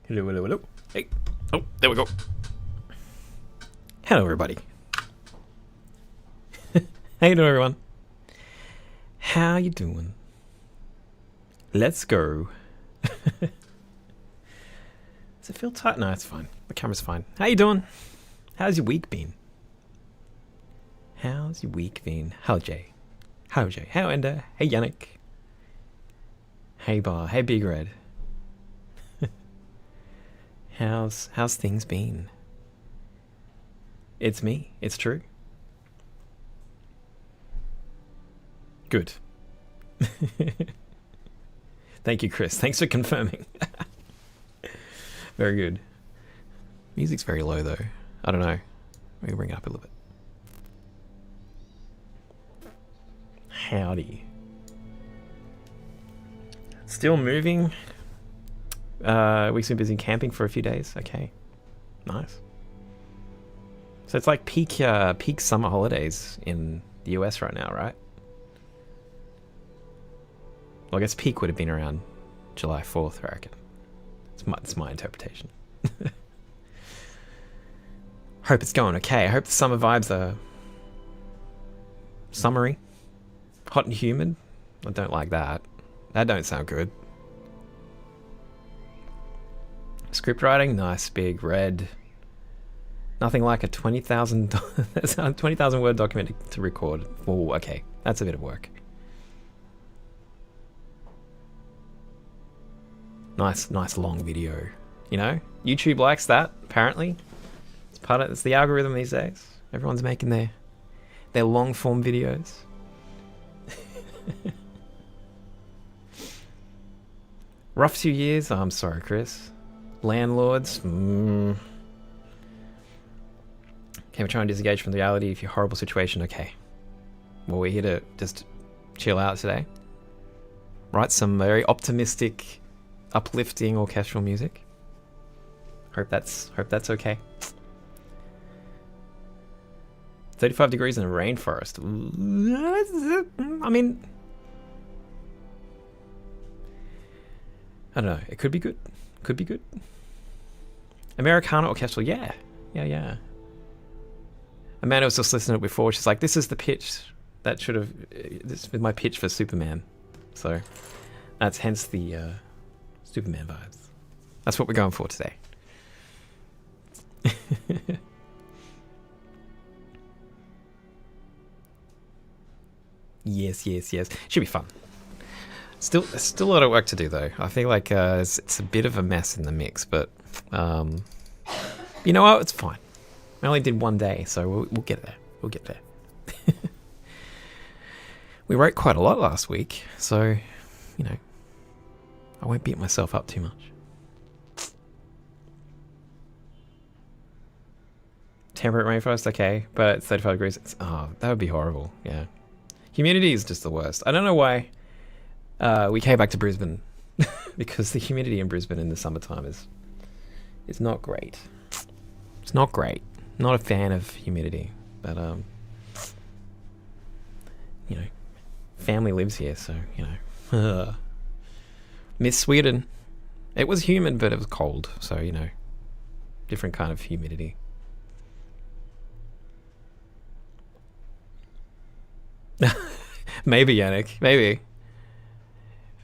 Hello, hello, hello. Hey. Oh, there we go. Hello, everybody. How you doing, everyone? How you doing? Let's go. Does it feel tight? No, it's fine. The camera's fine. How you doing? How's your week been? How's your week been? How Jay? How Jay? How Ender? Hey Yannick. Hey Bar. Hey Big Red. How's things been? It's me. It's true. Good. Thank you, Chris. Thanks for confirming. Very good. Music's very low though. I don't know. Maybe bring it up a little bit. Howdy. Still moving. We've been busy camping for a few days. Okay. Nice. So it's like peak summer holidays in the US right now, right? Well, I guess peak would have been around July 4th, I reckon. It's my interpretation. Hope it's going okay. I hope the summer vibes are summery, hot and humid. I don't like that. That don't sound good. Script writing, nice, big, red. Nothing like a 20,000 word document to record. Oh, okay, that's a bit of work. Nice long video. You know, YouTube likes that. Apparently, it's the algorithm these days. Everyone's making their long form videos. Rough few years. Oh, I'm sorry, Chris. Landlords. Okay, we're trying to disengage from the reality of your horrible situation. Okay. Well, we're here to just chill out today. Write some very optimistic, uplifting orchestral music. Hope that's okay. 35 degrees in a rainforest. I mean, I don't know. It could be good. Could be good. Americana orchestral, yeah. Amanda was just listening to it before. She's like, this is the pitch that should have... This is my pitch for Superman. So, that's hence the Superman vibes. That's what we're going for today. Yes. Should be fun. Still a lot of work to do, though. I feel like it's a bit of a mess in the mix, but you know what? It's fine. I only did one day, so we'll get there. We'll get there. We wrote quite a lot last week, so, you know, I won't beat myself up too much. Temperate rainforest, okay, but it's 35 degrees. That would be horrible, yeah. Humidity is just the worst. I don't know why we came back to Brisbane, because the humidity in Brisbane in the summertime is not great. It's not great. Not a fan of humidity, but you know, family lives here, so you know. Miss Sweden. It was humid, but it was cold, so you know, different kind of humidity. Maybe, Yannick. Maybe.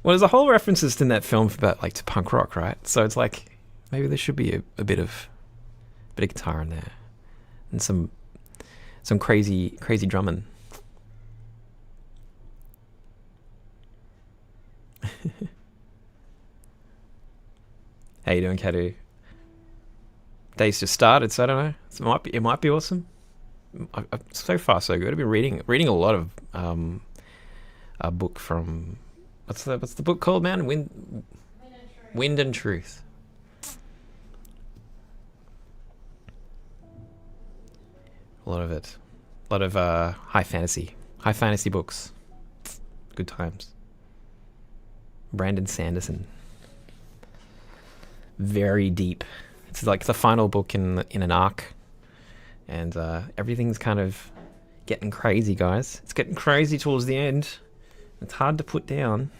Well, there's a whole references in that film about like to punk rock, right? So it's like maybe there should be a bit of guitar in there, and some crazy drumming. How you doing, Kadu? Day's just started, so I don't know. It might be awesome. So far, so good. I've been reading a lot of a book from what's the book called, man? Wind and Truth. A lot of it. A lot of high fantasy books. Good times. Brandon Sanderson. Very deep. It's like the final book in an arc. And everything's kind of getting crazy, guys. It's getting crazy towards the end. It's hard to put down.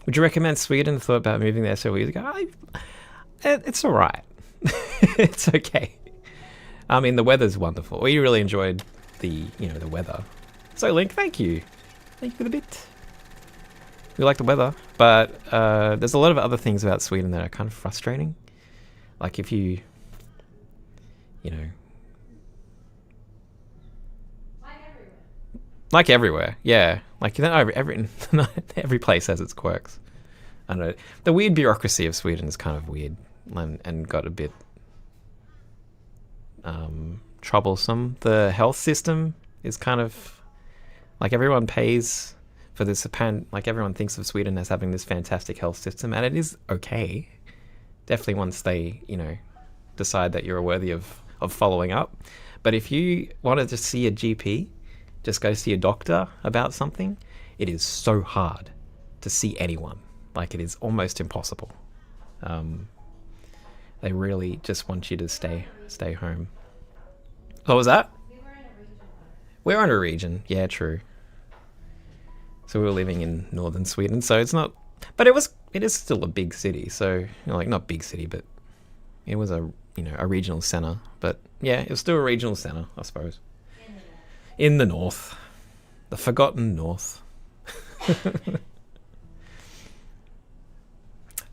Would you recommend Sweden? Thought about moving there several years ago. It's all right. It's okay. I mean, the weather's wonderful. We really enjoyed the weather. So, Link, thank you. Thank you for the bit. We like the weather, but there's a lot of other things about Sweden that are kind of frustrating. Like if you know... Like everywhere, yeah. Like every place has its quirks. I don't know. The weird bureaucracy of Sweden is kind of weird and got a bit troublesome. The health system is kind of like everyone pays for this. Like everyone thinks of Sweden as having this fantastic health system, and it is okay. Definitely once they decide that you're worthy of following up. But if you wanted to see a GP, just go see a doctor about something, it is so hard to see anyone. Like it is almost impossible. They really just want you to stay home. What was that? We're in a region. Yeah, true. So we were living in northern Sweden, so it's not, but it is still a big city. So like not big city, but it was a regional center. But yeah, it was still a regional center, I suppose. In the north. The forgotten north.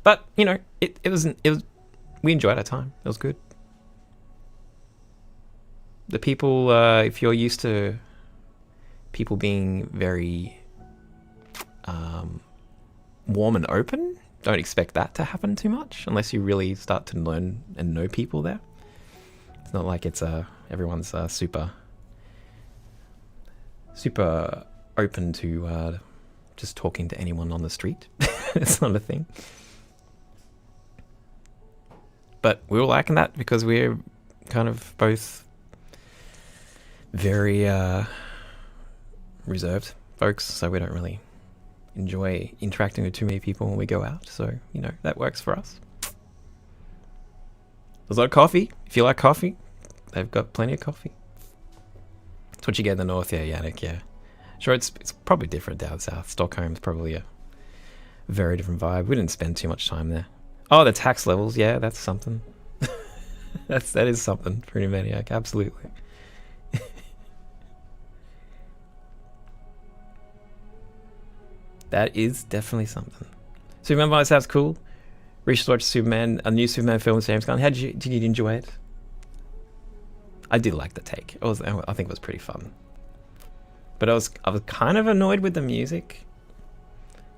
But, it was we enjoyed our time. It was good. The people, if you're used to people being very warm and open, don't expect that to happen too much unless you really start to learn and know people there. It's not like it's everyone's super open to just talking to anyone on the street. It's not a thing. But we were liking that because we're kind of both very reserved folks, so we don't really enjoy interacting with too many people when we go out. So, that works for us. There's a lot of coffee. If you like coffee, they've got plenty of coffee. That's what you get in the north, yeah, Yannick, yeah. Sure, it's probably different down south. Stockholm's probably a very different vibe. We didn't spend too much time there. Oh, the tax levels, yeah, that's something. that is something pretty maniac, absolutely. That is definitely something. Superman by sounds cool. We should watch Superman, a new Superman film with James Gunn. Did you enjoy it? I did like the take. I think it was pretty fun. But I was kind of annoyed with the music.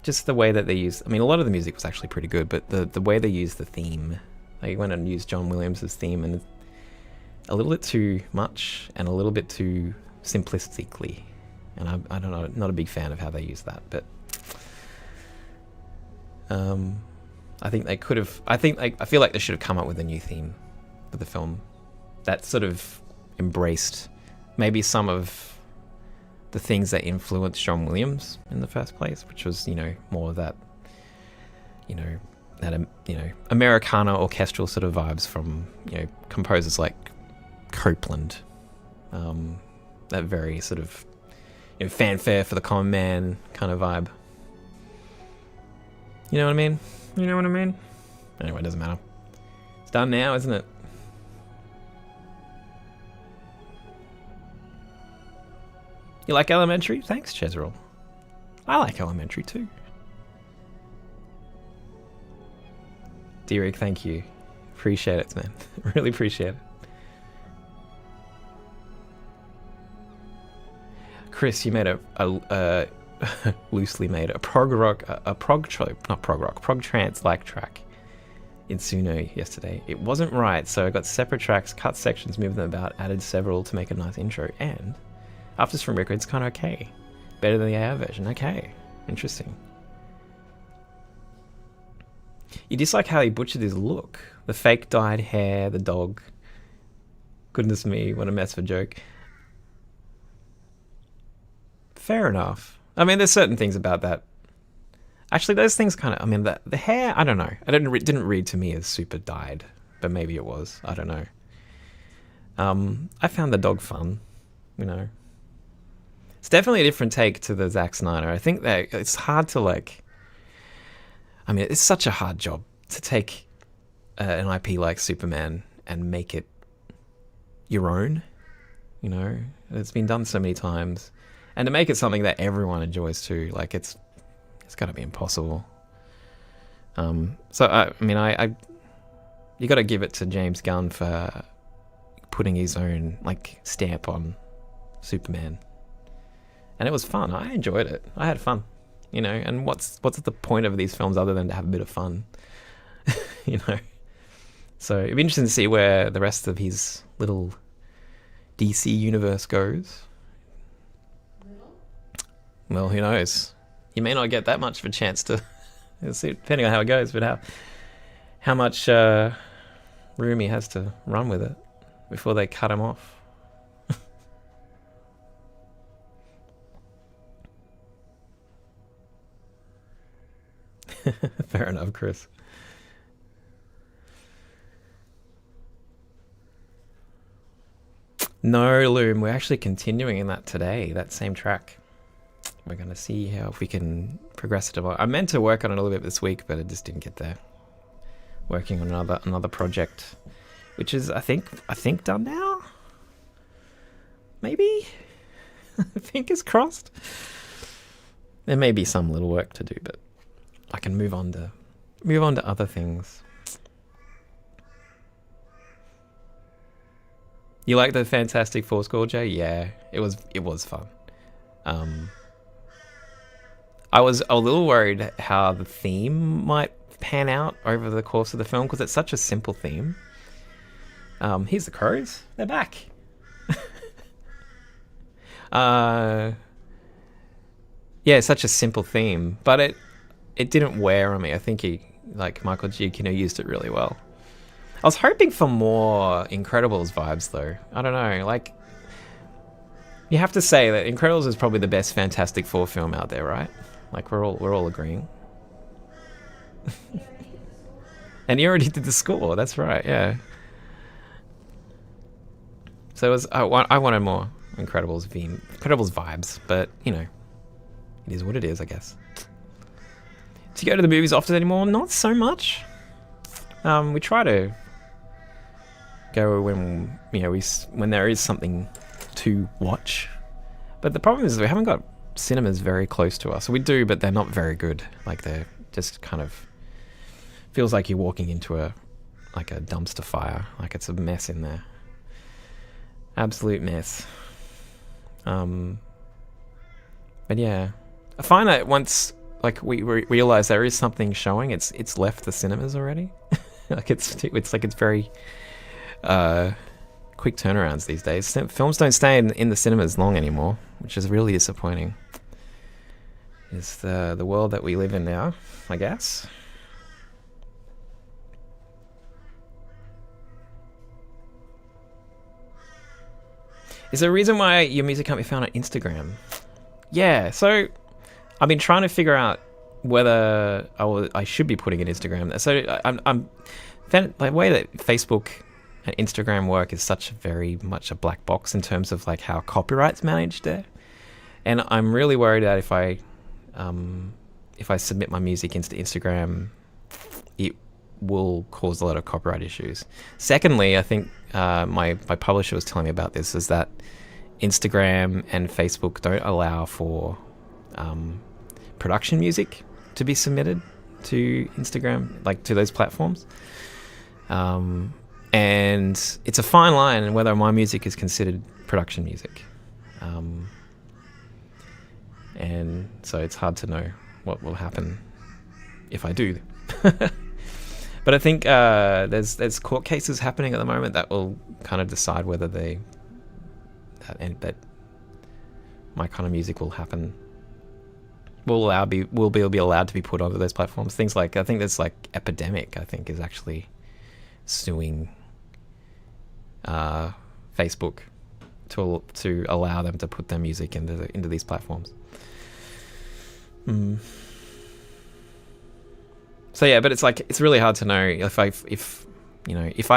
Just the way that they used... I mean, a lot of the music was actually pretty good, but the way they used the theme... They went and used John Williams' theme, and a little bit too much, and a little bit too simplistically. And I don't know, not a big fan of how they used that, but... I think they could have... I feel like they should have come up with a new theme for the film that sort of embraced maybe some of the things that influenced John Williams in the first place, which was, more of that, Americana orchestral sort of vibes from, composers like Copeland. That very sort of, fanfare for the common man kind of vibe. You know what I mean? Anyway, it doesn't matter. It's done now, isn't it? You like Elementary? Thanks, Chezeril. I like Elementary too. Derek, thank you. Appreciate it, man. Really appreciate it. Chris, you made a loosely made a prog trance like track in Suno yesterday. It wasn't right, so I got separate tracks, cut sections, moved them about, added several to make a nice intro, and after from record, it's kind of okay. Better than the AI version. Okay, interesting. You dislike how he butchered his look. The fake dyed hair, the dog. Goodness me, what a mess of a joke. Fair enough. I mean, there's certain things about that. Actually, those things kind of... the hair, I don't know. It didn't read to me as super dyed, but maybe it was. I don't know. I found the dog fun, It's definitely a different take to the Zack Snyder. I think that it's hard to, I mean, it's such a hard job to take an IP like Superman and make it your own. You know, it's been done so many times, and to make it something that everyone enjoys too, like it's got to be impossible. So I mean, you got to give it to James Gunn for putting his own like stamp on Superman, and it was fun. I enjoyed it. I had fun, you know. And what's the point of these films other than to have a bit of fun, you know? So it'd be interesting to see where the rest of his little DC universe goes. Well, who knows? He may not get that much of a chance to, depending on how it goes, but how much room he has to run with it before they cut him off. Fair enough, Chris. No, Loom, we're actually continuing in that today, that same track. We're going to see how if we can progress it tomorrow. I meant to work on it a little bit this week, but it just didn't get there. Working on another project, which is I think done now. Maybe. Fingers crossed. There may be some little work to do, but I can move on to other things. You like the Fantastic Four score, Jay? Yeah, it was fun. I was a little worried how the theme might pan out over the course of the film because it's such a simple theme. Here's the crows. They're back. Yeah, such a simple theme, but it didn't wear on me. I think Michael Giacchino used it really well. I was hoping for more Incredibles vibes, though. I don't know, like, you have to say that Incredibles is probably the best Fantastic Four film out there, right? Like, we're all agreeing. And you already did the score. That's right, yeah. So I wanted more Incredibles vibes, but you know, it is what it is, I guess. Do you go to the movies often anymore? Not so much. We try to go when when there is something to watch, but the problem is we haven't got cinemas very close to us. So we do, but they're not very good. Like, they're just kind of feels like you're walking into a dumpster fire. Like, it's a mess in there, absolute mess. But yeah, I find that once we realize there is something showing, it's left the cinemas already. Like, it's very quick turnarounds these days. Films don't stay in the cinemas long anymore, which is really disappointing. It's the world that we live in now, I guess. Is there a reason why your music can't be found on Instagram? Yeah, so I've been trying to figure out whether I should be putting an Instagram. So I'm the way that Facebook and Instagram work is very much a black box in terms of like how copyright's managed there, and I'm really worried that if I submit my music into Instagram, it will cause a lot of copyright issues. Secondly, I think my publisher was telling me about this, is that Instagram and Facebook don't allow for production music to be submitted to Instagram, like to those platforms. And it's a fine line whether my music is considered production music. And so it's hard to know what will happen if I do. But I think there's court cases happening at the moment that will kind of decide whether that my kind of music will be allowed to be put onto those platforms. Things like, I think there's like Epidemic, I think, is actually suing Facebook to allow them to put their music into these platforms. So yeah, but it's really hard to know if I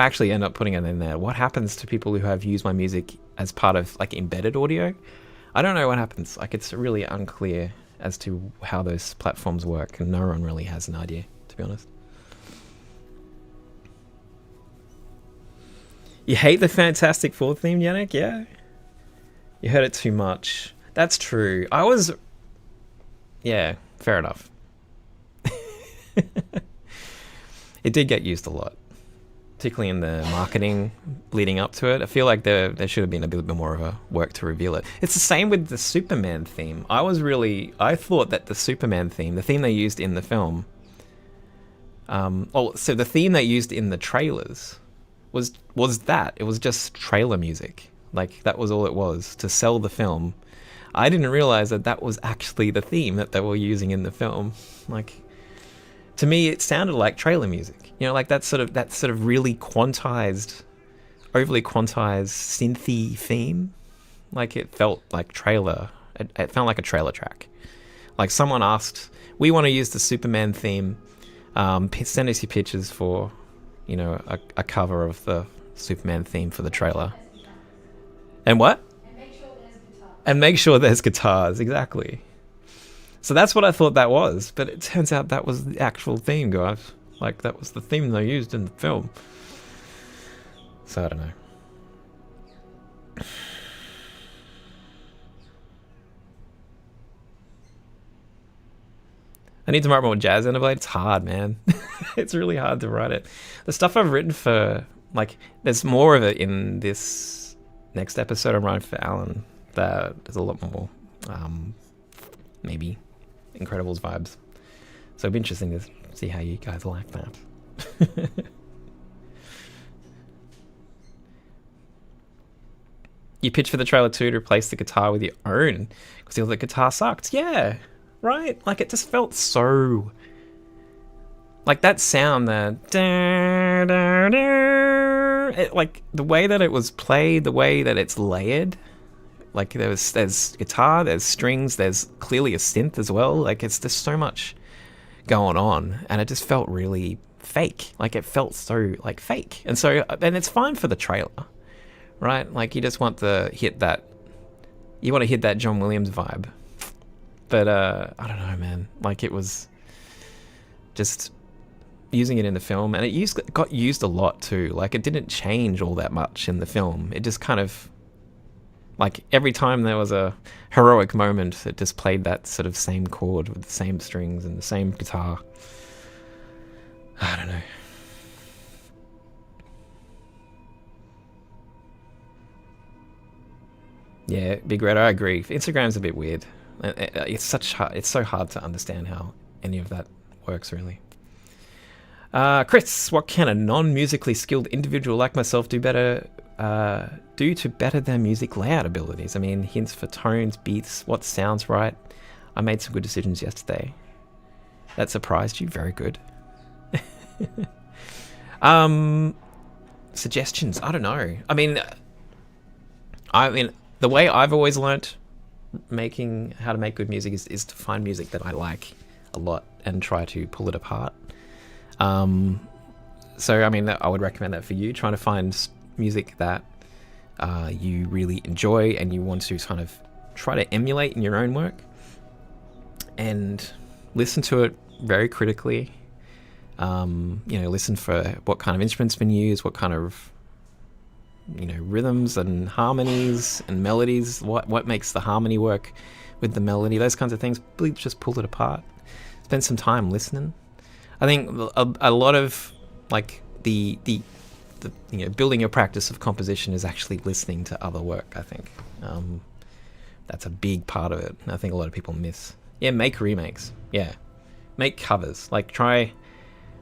actually end up putting it in there, what happens to people who have used my music as part of like embedded audio. I don't know what happens. Like, it's really unclear as to how those platforms work, and no one really has an idea. be honest. You hate the Fantastic Four theme, Yannick? Yeah? You heard it too much. That's true. Yeah, fair enough. It did get used a lot, particularly in the marketing leading up to it. I feel like there should have been a bit more of a work to reveal it. It's the same with the Superman theme. I thought that the Superman theme, the theme they used in the film, so the theme they used in the trailers was that. It was just trailer music. Like, that was all it was, to sell the film. I didn't realize that was actually the theme that they were using in the film. Like, to me, it sounded like trailer music. You know, like that sort of really quantized, overly quantized synthy theme. Like, it felt like trailer. It felt like a trailer track. Like, someone asked, "We want to use the Superman theme. Send us your pictures for, you know, a cover of the Superman theme for the trailer." And what? And make sure there's guitars. Exactly. So that's what I thought that was, but it turns out that was the actual theme, guys. Like, that was the theme they used in the film. So I don't know. I need to write more jazz in a blade. It's hard, man. It's really hard to write it. The stuff I've written for, like, there's more of it in this next episode I'm writing for Alan. There's a lot more, maybe Incredibles vibes. So it'll be interesting to see how you guys like that. You pitched for the trailer too to replace the guitar with your own because the other guitar sucked. Yeah, right? Like, it just felt so... Like, that sound, like, the way that it was played, the way that it's layered... Like, there's guitar, there's strings, there's clearly a synth as well. Like, it's just so much going on, and it just felt really fake. Like, it felt so, like, fake. And it's fine for the trailer, right? Like, you just want to hit that John Williams vibe. But, I don't know, man. Like, it was just using it in the film, and it got used a lot too. Like, it didn't change all that much in the film. It just kind of... Like, every time there was a heroic moment, it just played that sort of same chord with the same strings and the same guitar. I don't know. Yeah, Big Red, I agree. Instagram's a bit weird. It's so hard to understand how any of that works, really. Chris, what can a non-musically skilled individual like myself do to better their music layout abilities? I mean, hints for tones, beats, what sounds right. I made some good decisions yesterday. That surprised you? Very good. Suggestions? I don't know. I mean, the way I've always learnt how to make good music is to find music that I like a lot and try to pull it apart. So, I mean, I would recommend that for you, trying to find music that you really enjoy and you want to kind of try to emulate in your own work, and listen to it very critically. Listen for what kind of instruments been used, what kind of rhythms and harmonies and melodies, what makes the harmony work with the melody, those kinds of things. Please just pull it apart. Spend some time listening. I think a lot of like the building your practice of composition is actually listening to other work. I think that's a big part of it. I think a lot of people miss. Yeah, make remakes. Yeah, make covers. Like, try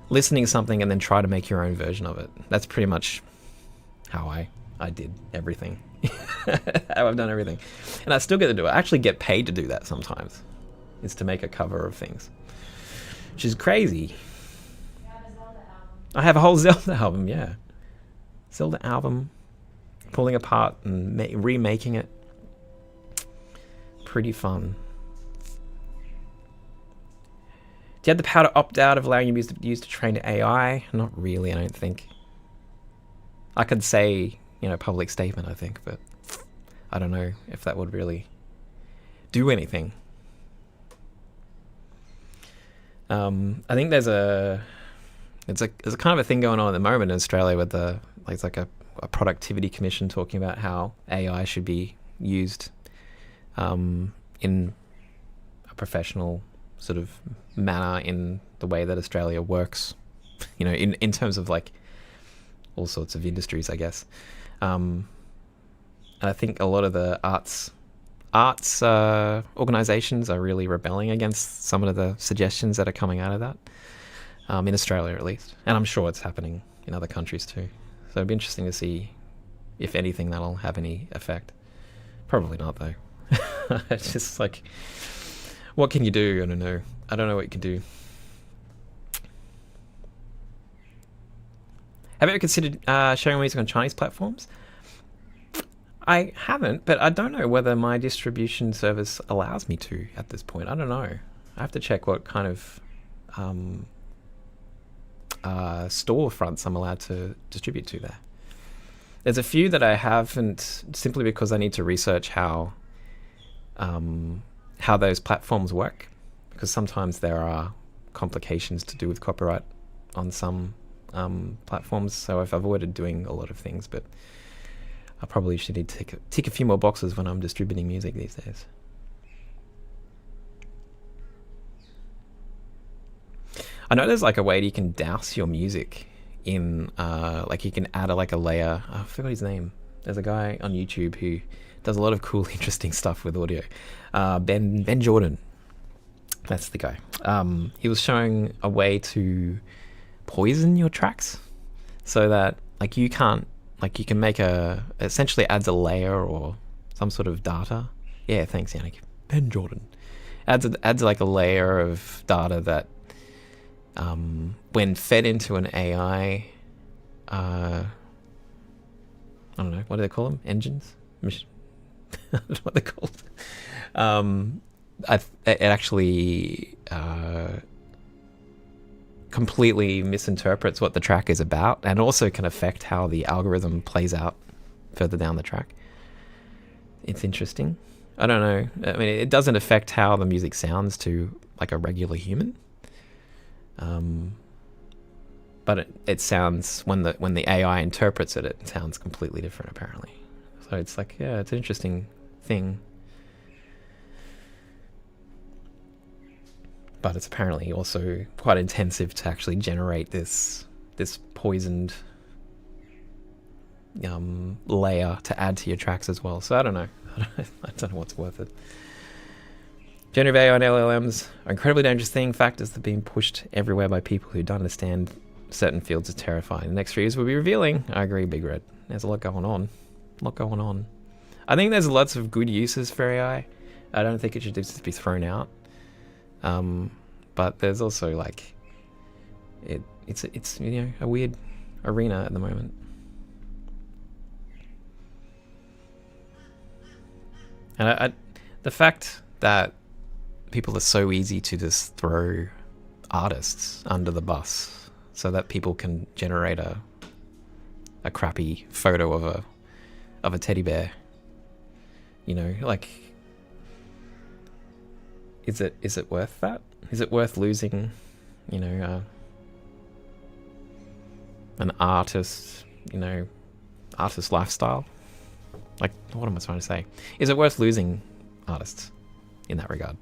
listening to something and then try to make your own version of it. That's pretty much how I did everything. How I've done everything, and I still get to do it. I actually get paid to do that sometimes. Is to make a cover of things, which is crazy. I have a whole Zelda album, yeah. Zelda album, pulling apart and remaking it. Pretty fun. Do you have the power to opt out of allowing your music to be used to train AI? Not really, I don't think. I could say, public statement, I think, but I don't know if that would really do anything. I think there's a kind of a thing going on at the moment in Australia with it's like a productivity commission talking about how AI should be used in a professional sort of manner in the way that Australia works, in terms of like all sorts of industries, I guess. And I think a lot of the arts organizations are really rebelling against some of the suggestions that are coming out of that, in Australia at least. And I'm sure it's happening in other countries too. So it'd be interesting to see if anything that'll have any effect. Probably not though. It's just like, what can you do? I don't know. I don't know what you can do. Have you ever considered sharing music on Chinese platforms? I haven't, but I don't know whether my distribution service allows me to at this point. I don't know. I have to check what kind of storefronts I'm allowed to distribute to there. There's a few that I haven't, simply because I need to research how those platforms work, because sometimes there are complications to do with copyright on some platforms. So I've avoided doing a lot of things, but I probably should need to tick a few more boxes when I'm distributing music these days. I know there's like a way that you can douse your music in, like you can add a layer. I forgot his name. There's a guy on YouTube who does a lot of cool, interesting stuff with audio. Ben Jordan. That's the guy. He was showing a way to poison your tracks so that like you can make essentially adds a layer or some sort of data. Yeah, thanks, Yannick. Ben Jordan adds like a layer of data that, when fed into an AI, I don't know, what do they call them? Engines? I don't know what they're called. It actually completely misinterprets what the track is about, and also can affect how the algorithm plays out further down the track. It's interesting. I don't know. I mean, it doesn't affect how the music sounds to like a regular human. But it sounds, when the AI interprets it, it sounds completely different apparently. So it's like, yeah, it's an interesting thing. But it's apparently also quite intensive to actually generate this poisoned layer to add to your tracks as well. So I don't know. I don't know what's worth it. Generative AI and LLMs are incredibly dangerous thing. Factors that are being pushed everywhere by people who don't understand certain fields is terrifying. The next 3 years will be revealing. I agree, Big Red. There's a lot going on. I think there's lots of good uses for AI. I don't think it should just be thrown out. But there's also like, it's a weird arena at the moment. And the fact that people are so easy to just throw artists under the bus so that people can generate a crappy photo of a teddy bear, like, is it worth that? Is it worth losing, an artist lifestyle? Like, what am I trying to say? Is it worth losing artists in that regard?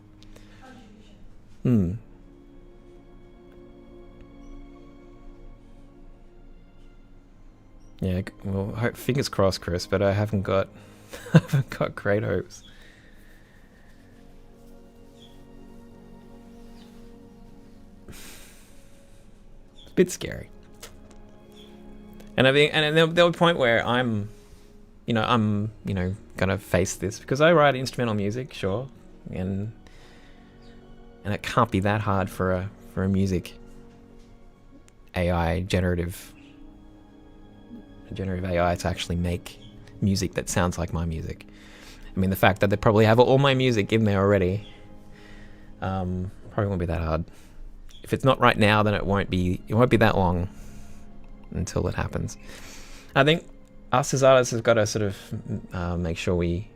Yeah, well, fingers crossed, Chris, but I haven't got great hopes. It's a bit scary. And I think, and there'll be a point where I'm gonna face this, because I write instrumental music, sure, and it can't be that hard for a music AI generative AI to actually make music that sounds like my music. I mean, the fact that they probably have all my music in there already, probably won't be that hard. If it's not right now, then it won't be that long until it happens. I think us as artists have got to sort of make sure we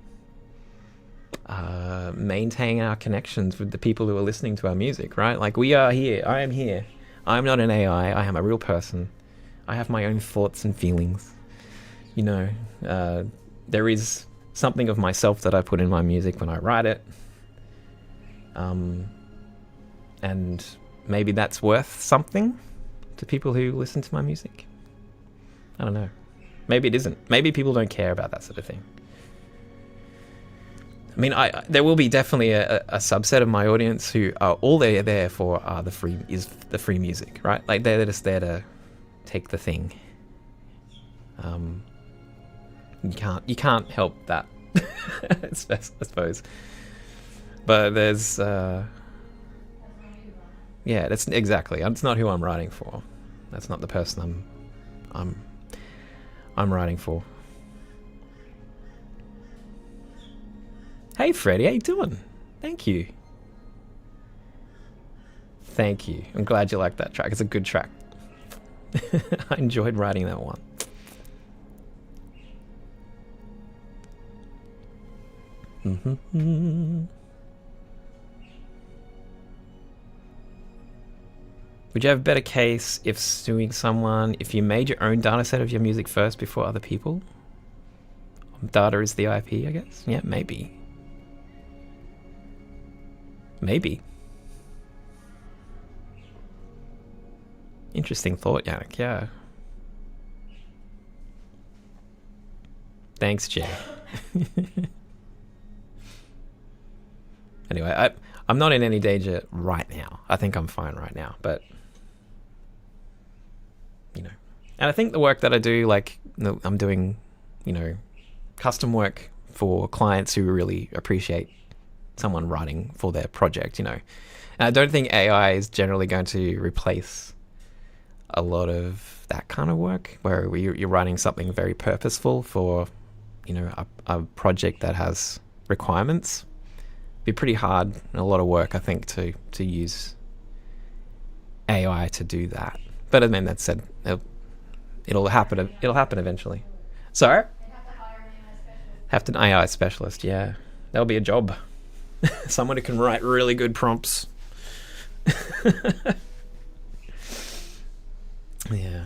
maintain our connections with the people who are listening to our music, right? Like, we are here. I am here. I'm not an AI. I am a real person. I have my own thoughts and feelings. You know, there is something of myself that I put in my music when I write it. And maybe that's worth something to people who listen to my music. I don't know. Maybe it isn't. Maybe people don't care about that sort of thing. I mean, there will be definitely a subset of my audience who are all they're there for are the free music, right? Like, they're just there to take the thing. You can't help that, I suppose. But there's that's exactly. It's not who I'm writing for. That's not the person I'm writing for. Hey Freddie, how you doing? Thank you. Thank you. I'm glad you liked that track. It's a good track. I enjoyed writing that one. Would you have a better case if suing someone if you made your own data set of your music first before other people? Data is the IP, I guess? Yeah, maybe. Maybe. Interesting thought, Yannick, yeah. Thanks, Jay. Anyway, I'm not in any danger right now. I think I'm fine right now, but you know. And I think the work that I do, like, I'm doing, you know, custom work for clients who really appreciate someone writing for their project, you know. And I don't think AI is generally going to replace a lot of that kind of work where you're writing something very purposeful for, you know, a project that has requirements. It'd be pretty hard and a lot of work, I think, to use AI to do that. But I mean, that said, it'll happen eventually. So, have to AI specialist, yeah. That'll be a job. Someone who can write really good prompts. Yeah.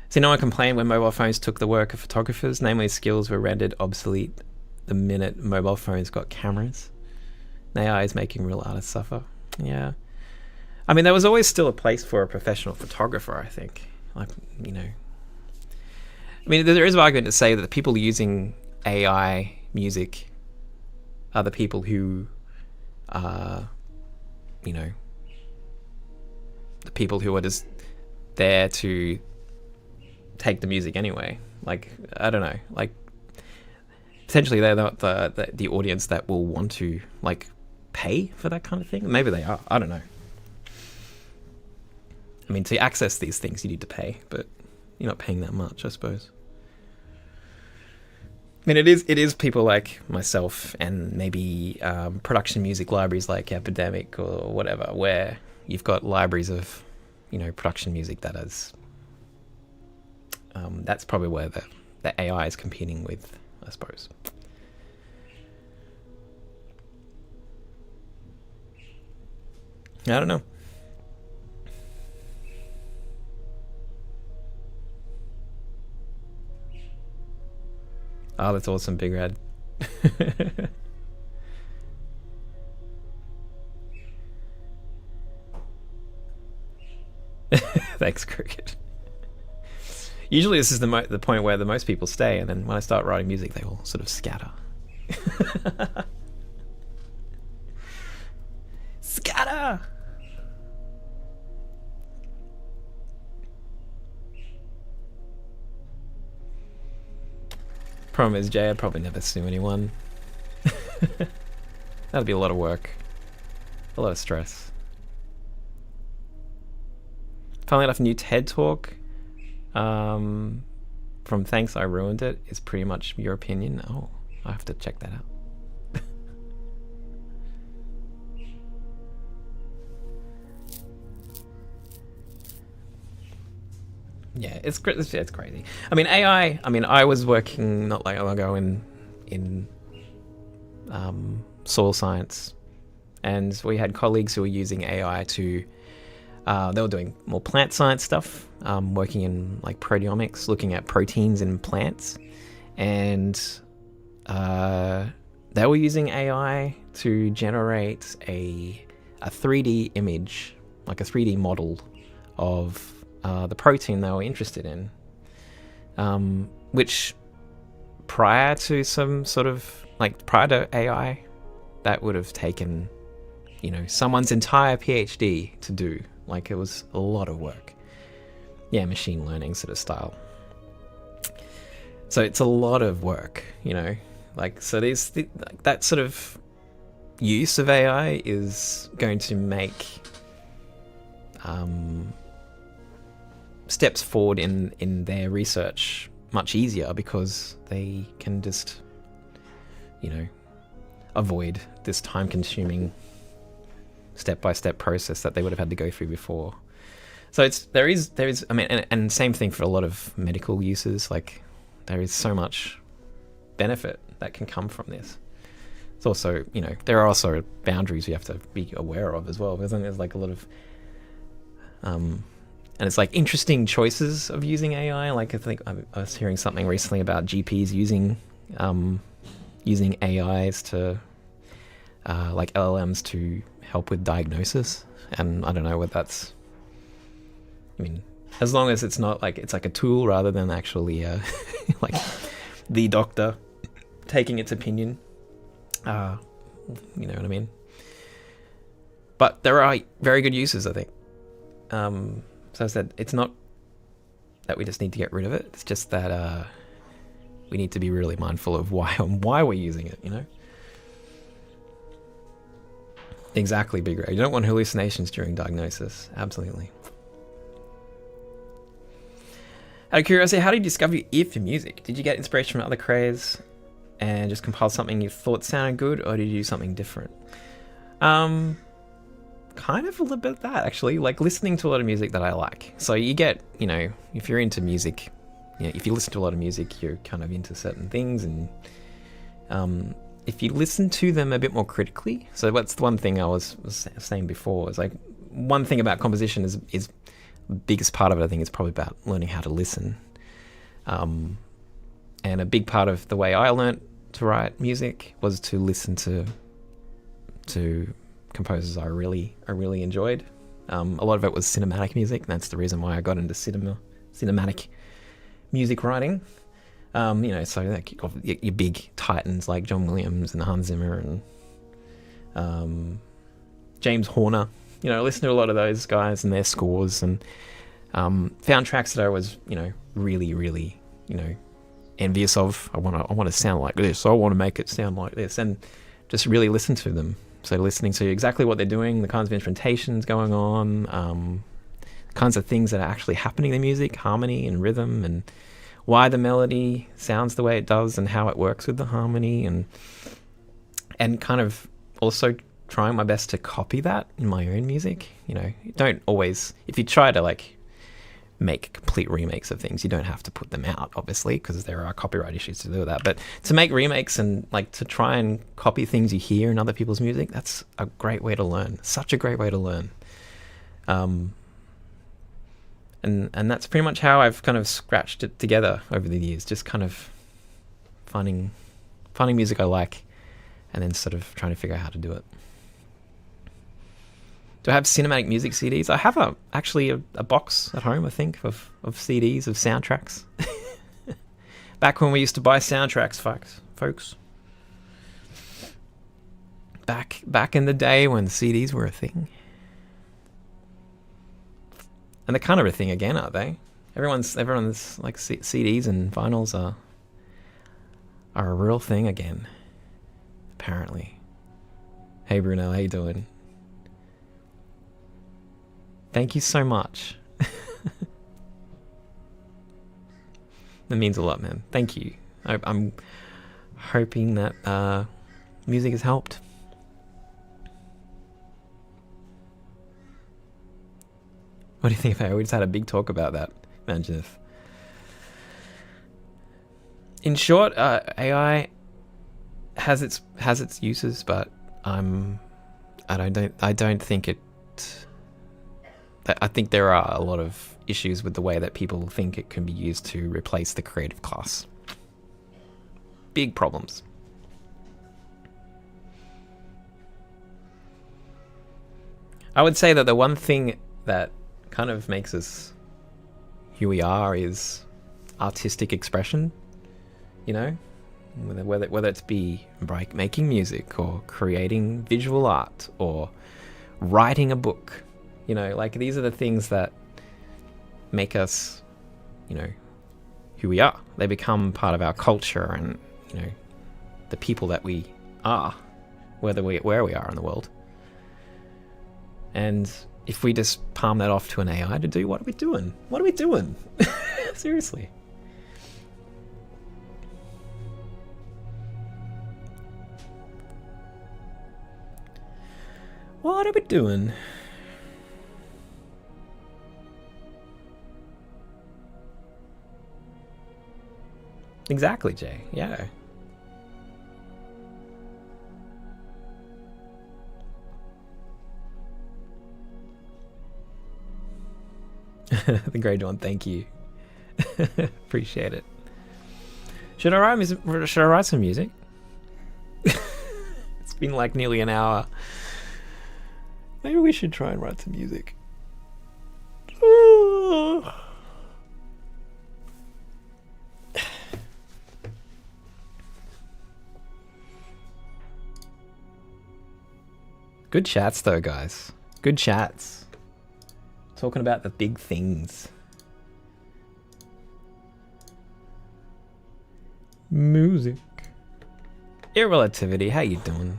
See, no one complained when mobile phones took the work of photographers, namely skills were rendered obsolete the minute mobile phones got cameras. AI is making real artists suffer. Yeah. I mean, there was always still a place for a professional photographer, I think. Like, you know. I mean, there is an argument to say that the people using AI music are the people who are, you know, the people who are just there to take the music anyway. Like, I don't know, like, potentially they're not the audience that will want to, like, pay for that kind of thing. Maybe they are, I don't know. I mean, to access these things you need to pay, but you're not paying that much, I suppose. I mean, it is people like myself and maybe production music libraries like Epidemic or whatever, where you've got libraries of, you know, production music that is, that's probably where the AI is competing with, I suppose. I don't know. Oh, that's awesome, Big Red. Thanks, Cricket. Usually this is the point where the most people stay, and then when I start writing music, they all sort of scatter. Scatter! Problem is, Jay, I'd probably never sue anyone. That'd be a lot of work. A lot of stress. Finally enough, new TED Talk from Thanks I Ruined It is pretty much your opinion. Oh, I have to check that out. Yeah, it's crazy. I mean, AI. I mean, I was working not long ago in soil science, and we had colleagues who were using AI to. They were doing more plant science stuff, working in like proteomics, looking at proteins in plants, and they were using AI to generate a 3D image, like a 3D model of the protein they were interested in, which prior to prior to AI, that would have taken, someone's entire PhD to do. Like, it was a lot of work. Yeah, machine learning sort of style. So it's a lot of work, so there's that sort of use of AI is going to make steps forward in their research much easier, because they can just, avoid this time-consuming step-by-step process that they would have had to go through before. So there is I mean, and same thing for a lot of medical uses. Like, there is so much benefit that can come from this. It's also, there are also boundaries you have to be aware of as well, because there's like a lot of and it's like interesting choices of using AI. Like, I think I was hearing something recently about GPs using AIs to like LLMs to help with diagnosis, and I don't know what that's. I mean, as long as it's not like it's like a tool rather than actually like the doctor taking its opinion. You know what I mean? But there are very good uses, I think. So I said, it's not that we just need to get rid of it. It's just that we need to be really mindful of why we're using it, Exactly, Big Ray. You don't want hallucinations during diagnosis. Absolutely. Out of curiosity, how did you discover your ear for music? Did you get inspiration from other creators and just compile something you thought sounded good, or did you do something different? Kind of a little bit of that, actually. Like, listening to a lot of music that I like. So you get, if you're into music, if you listen to a lot of music, you're kind of into certain things, and if you listen to them a bit more critically. So that's the one thing I was saying before, is like, one thing about composition is the biggest part of it, I think, is probably about learning how to listen. And a big part of the way I learnt to write music was to listen to composers I really enjoyed. A lot of it was cinematic music, and that's the reason why I got into cinematic music writing. So like your big titans like John Williams and Hans Zimmer and James Horner. Listen to a lot of those guys and their scores, and found tracks that I was, really, envious of. I want to sound like this. I want to make it sound like this, and just really listen to them. So listening to exactly what they're doing, the kinds of instrumentations going on, kinds of things that are actually happening in the music, harmony and rhythm, and why the melody sounds the way it does, and how it works with the harmony, and kind of also trying my best to copy that in my own music. Don't always, if you try to like make complete remakes of things, you don't have to put them out, obviously, because there are copyright issues to do with that. But to make remakes and like to try and copy things you hear in other people's music, that's a great way to learn. Such a great way to learn. And that's pretty much how I've kind of scratched it together over the years, just kind of finding music I like, and then sort of trying to figure out how to do it. Do I have cinematic music CDs? I have actually a box at home, I think, of CDs, of soundtracks. Back when we used to buy soundtracks, folks. Back in the day when CDs were a thing. And they're kind of a thing again, aren't they? Everyone's like CDs and vinyls are a real thing again, apparently. Hey Bruno, how you doing? Thank you so much. That means a lot, man. Thank you. I'm hoping that music has helped. What do you think about it? We just had a big talk about that. Imagine if. In short, AI has its uses, but I don't think it. I think there are a lot of issues with the way that people think it can be used to replace the creative class. Big problems. I would say that the one thing that kind of makes us who we are is artistic expression, you know, whether it's be making music or creating visual art or writing a book, you know, like these are the things that make us, you know, who we are. They become part of our culture and, you know, the people that we are, where we are in the world. And if we just palm that off to an AI to do, what are we doing? What are we doing? Seriously. What are we doing? Exactly, Jay. Yeah. The Grey Dawn, thank you. Appreciate it. Should I write some music? It's been like nearly an hour. Maybe we should try and write some music. Good chats though, guys. Good chats. Talking about the big things. Music. Irrelativity, how you doing?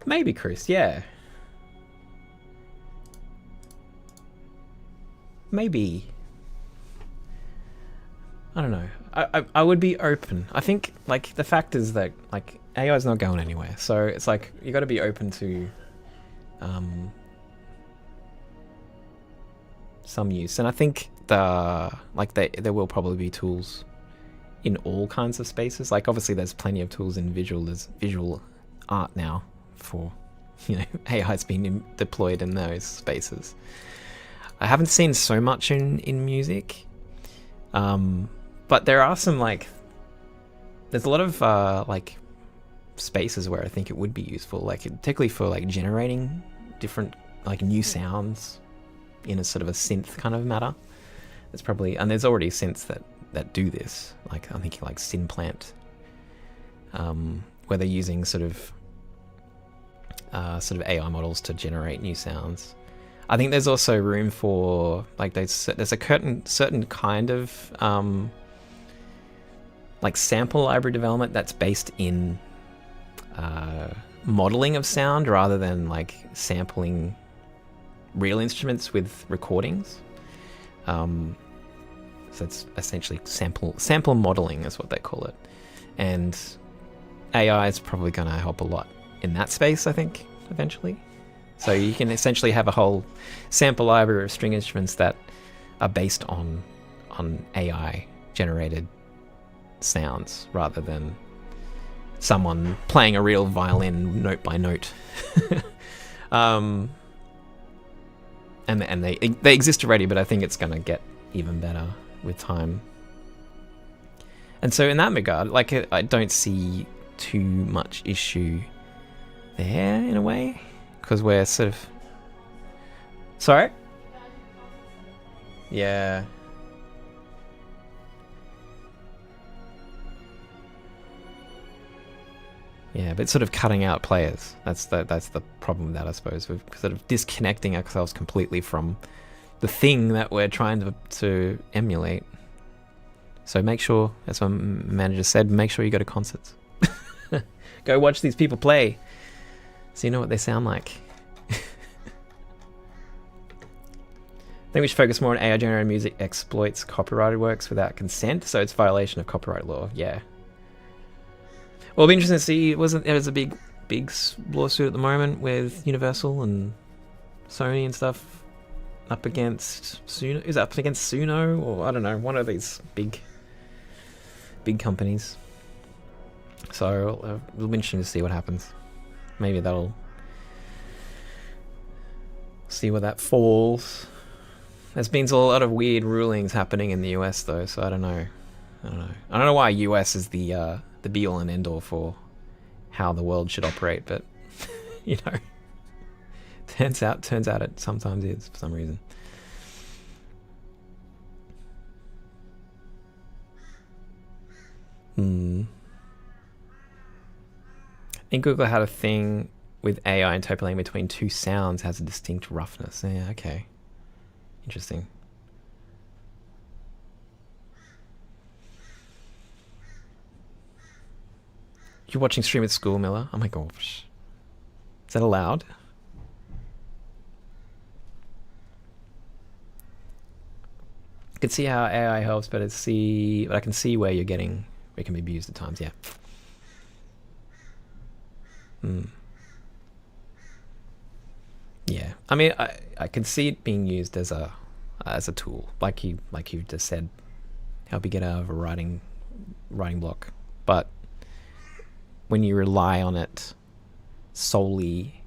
Maybe, Chris, yeah. Maybe. I don't know. I would be open. I think, like, the fact is that, like, AI is not going anywhere. So it's like, you got to be open to some use. And I think there will probably be tools in all kinds of spaces. Like, obviously there's plenty of tools in visual art now for, you know, AI's been deployed in those spaces. I haven't seen so much in music. But there are some, like, there's a lot of like spaces where I think it would be useful, like particularly for like generating different like new sounds in a sort of a synth kind of matter. There's probably, and there's already synths that do this. Like I'm thinking like Synplant, where they're using sort of AI models to generate new sounds. I think there's also room for like there's a certain kind of like sample library development that's based in modeling of sound rather than like sampling real instruments with recordings. So it's essentially sample modeling is what they call it, and AI is probably going to help a lot in that space, I think, eventually. So you can essentially have a whole sample library of string instruments that are based on AI generated sounds rather than someone playing a real violin note by note. And they exist already, but I think it's going to get even better with time. And so in that regard, like I don't see too much issue there in a way, because we're sort of... Sorry? Yeah. Yeah, but sort of cutting out players. That's the problem with that, I suppose. We're sort of disconnecting ourselves completely from the thing that we're trying to emulate. So make sure, as my manager said, make sure you go to concerts. Go watch these people play, so you know what they sound like. I think we should focus more on AI-generated music exploits copyrighted works without consent, so it's violation of copyright law. Yeah. Well, it'll be interesting to see. There's a big lawsuit at the moment with Universal, and Sony and stuff up against Suno. Is it up against Suno, or I don't know, one of these big companies. So it'll be interesting to see what happens. Maybe that'll see where that falls. There's been a lot of weird rulings happening in the US though, so I don't know. I don't know why US is the be all and end all for how the world should operate, but you know, turns out it sometimes is for some reason. I think Google had a thing with AI interpolating between two sounds has a distinct roughness. Yeah, okay. Interesting. You're watching stream at school, Miller? Oh my gosh. Is that allowed? I can see how AI helps, but I can see where it can be abused at times, yeah. Yeah, I mean, I can see it being used as a tool, like you just said, help you get out of a writing block. But when you rely on it solely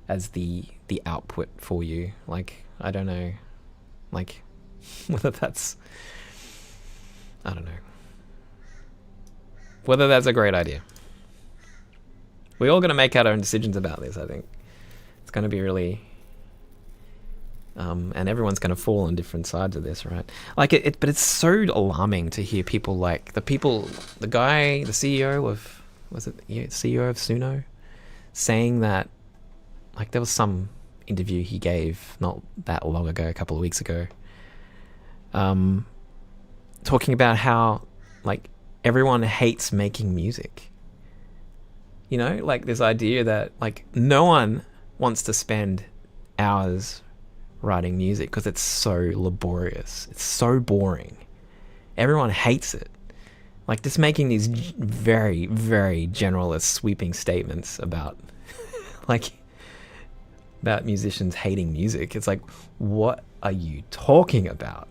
as the output for you, like, I don't know, like whether that's, I don't know, whether that's a great idea. We're all going to make our own decisions about this, I think. It's going to be really... and everyone's going to fall on different sides of this, right? Like, but it's so alarming to hear people like... the guy, the CEO of... was it the CEO of Suno? Saying that... like, there was some interview he gave not that long ago, a couple of weeks ago. Talking about how, like, everyone hates making music. You know, like this idea that like no one wants to spend hours writing music because it's so laborious. It's so boring. Everyone hates it. Like just making these very, very generalist sweeping statements about like about musicians hating music. It's like, what are you talking about?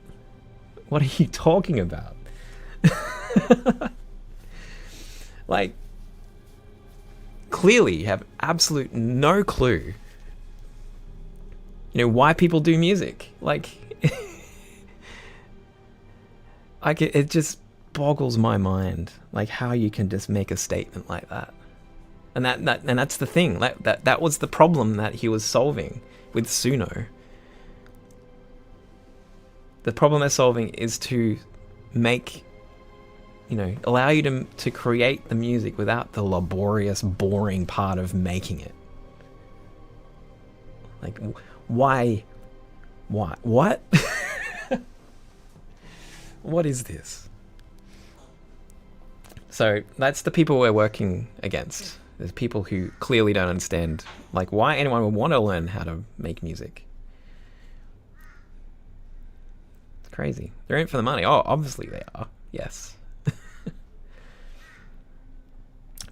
What are you talking about? Like, clearly you have absolute no clue, you know, why people do music. Like, like it just boggles my mind, like how you can just make a statement like that. And that's the thing. That was the problem that he was solving with Suno. The problem they're solving is to make, you know, allow you to create the music without the laborious, boring part of making it. Like, why? What? What is this? So that's the people we're working against. There's people who clearly don't understand, like, why anyone would want to learn how to make music. It's crazy. They're in it for the money. Oh, obviously they are. Yes.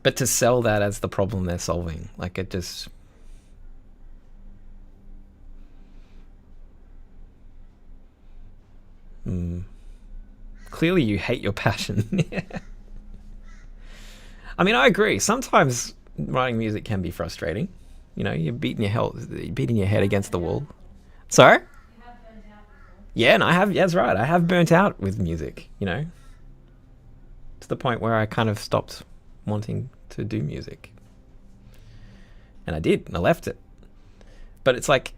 But to sell that as the problem they're solving, like it just... Clearly you hate your passion. I mean, I agree. Sometimes writing music can be frustrating. You know, you're beating your head against the wall. Sorry? Yeah, and I have, yeah, that's right. I have burnt out with music, you know, to the point where I kind of stopped wanting to do music. And I did, and I left it. But it's like,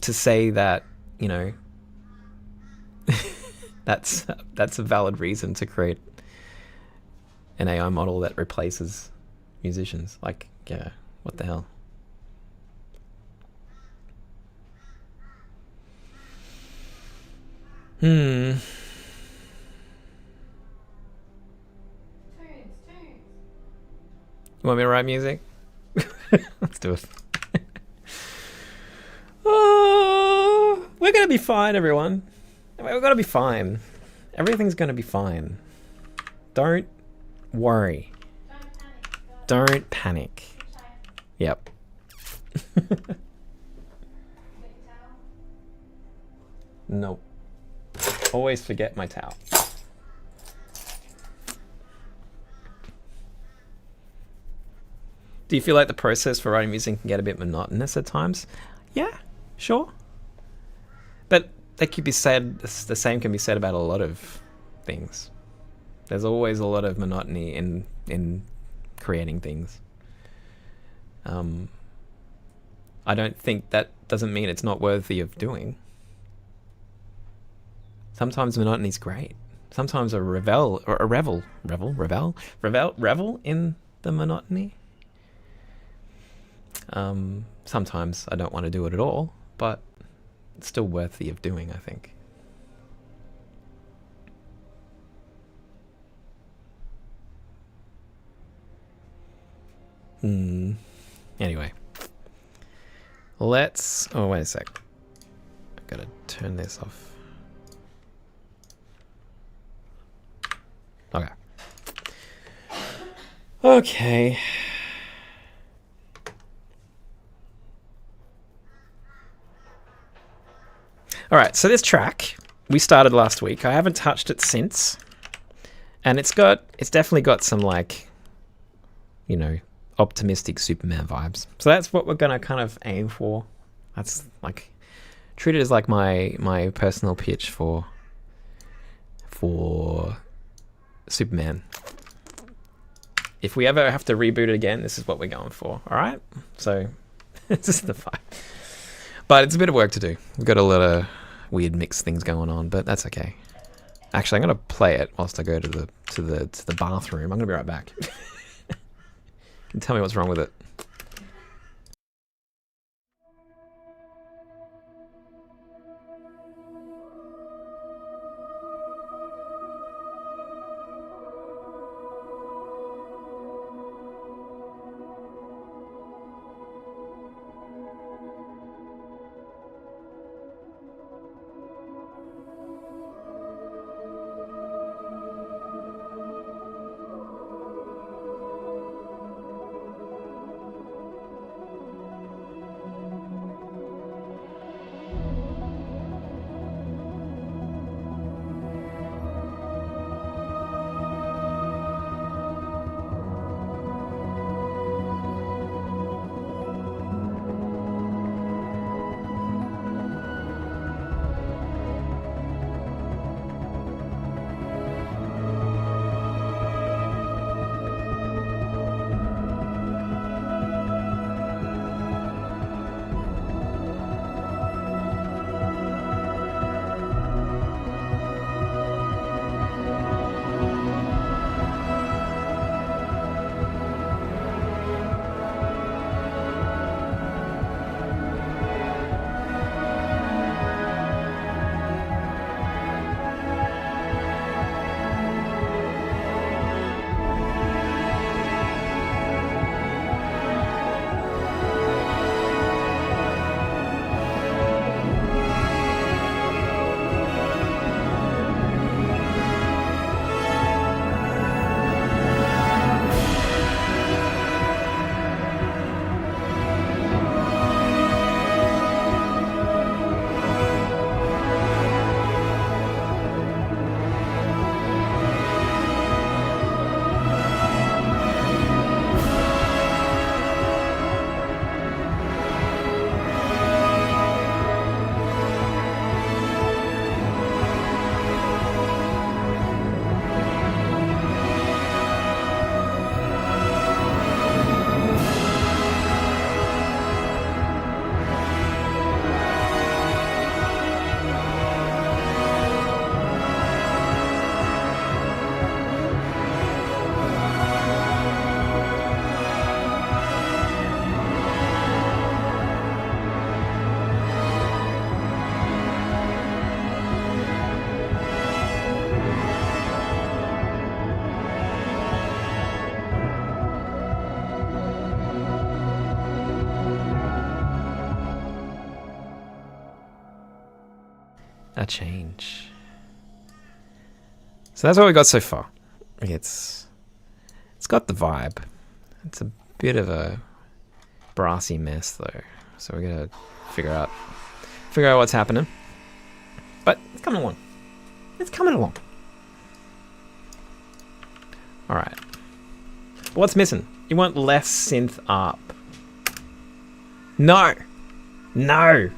to say that, you know, that's a valid reason to create an AI model that replaces musicians. Like, yeah, what the hell? You want me to write music? Let's do it. Oh, we're gonna be fine, everyone. We're gonna be fine. Everything's gonna be fine. Don't worry. Don't panic. Yep. Nope. Always forget my towel. Do you feel like the process for writing music can get a bit monotonous at times? Yeah, sure. But that could be said, the same can be said about a lot of things. There's always a lot of monotony in creating things. I don't think that doesn't mean it's not worthy of doing. Sometimes monotony's great. Sometimes a revel in the monotony. Sometimes I don't want to do it at all, but it's still worthy of doing, I think. Anyway, let's... Oh, wait a sec. I've got to turn this off. Okay. Okay. All right, so this track we started last week. I haven't touched it since, and it's definitely got some, like, you know, optimistic Superman vibes. So that's what we're gonna kind of aim for. That's like, treat it as like my personal pitch for Superman. If we ever have to reboot it again, this is what we're going for. All right, so this is the vibe. But it's a bit of work to do. We've got a lot of weird mixed things going on, but that's okay. Actually, I'm gonna play it whilst I go to the bathroom. I'm gonna be right back. You can tell me what's wrong with it. A change. So that's what we got so far. It's got the vibe. It's a bit of a brassy mess though, so we're gonna figure out what's happening. But it's coming along. It's coming along. All right. What's missing? You want less synth up? No. No.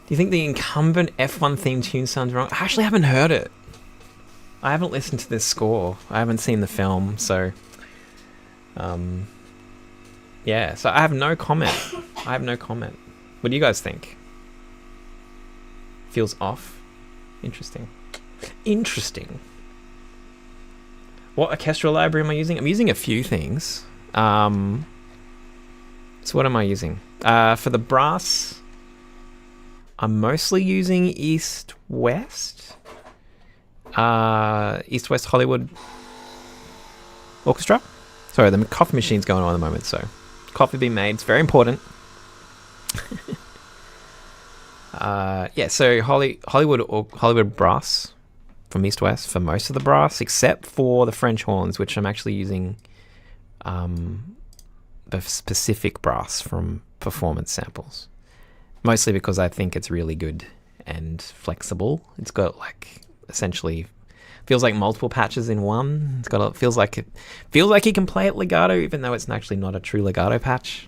Do you think the incumbent F1 theme tune sounds wrong? I actually haven't heard it. I haven't listened to this score. I haven't seen the film, so... yeah, so I have no comment. I have no comment. What do you guys think? Feels off? Interesting. Interesting. What orchestral library am I using? I'm using a few things. So what am I using? For the brass... I'm mostly using East-West Hollywood Orchestra. Sorry, the coffee machine's going on at the moment, so coffee being made. It's very important. Yeah, so Hollywood brass from East-West for most of the brass, except for the French horns, which I'm actually using the specific brass from Performance Samples. Mostly because I think it's really good and flexible. It's got like essentially feels like multiple patches in one. It's got feels like he can play it legato, even though it's actually not a true legato patch.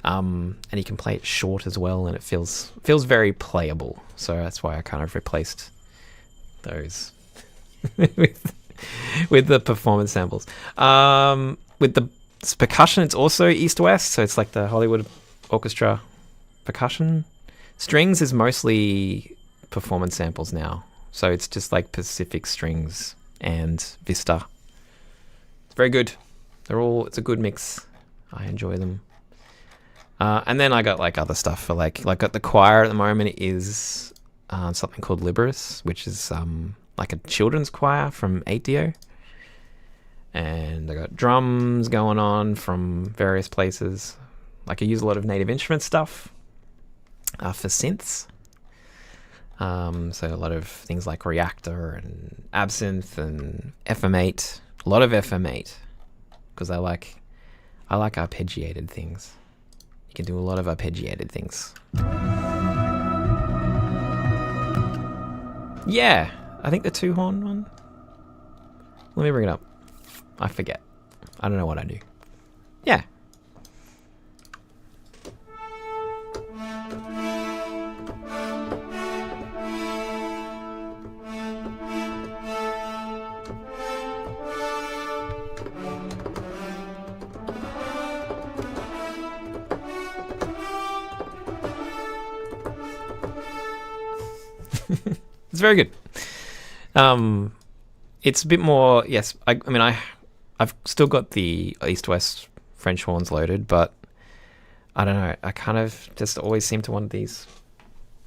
And he can play it short as well, and it feels very playable. So that's why I kind of replaced those with the Performance Samples. With the percussion, it's also East-West, so it's like the Hollywood Orchestra percussion. Strings is mostly Performance Samples now, so it's just like Pacific Strings and Vista. It's very good. It's a good mix. I enjoy them. And then I got like other stuff for like at the choir at the moment is something called Liberis, which is like a children's choir from 8DO. And I got drums going on from various places. Like I use a lot of native instrument stuff for synths. So a lot of things like Reactor and Absinthe and FM8. A lot of FM8 because I like arpeggiated things. You can do a lot of arpeggiated things. Yeah, I think the 2-horn one. Let me bring it up. I forget. I don't know what I do. Yeah. It's very good. It's a bit more. Yes, I mean, I've still got the East-West French horns loaded, but I don't know. I kind of just always seem to want these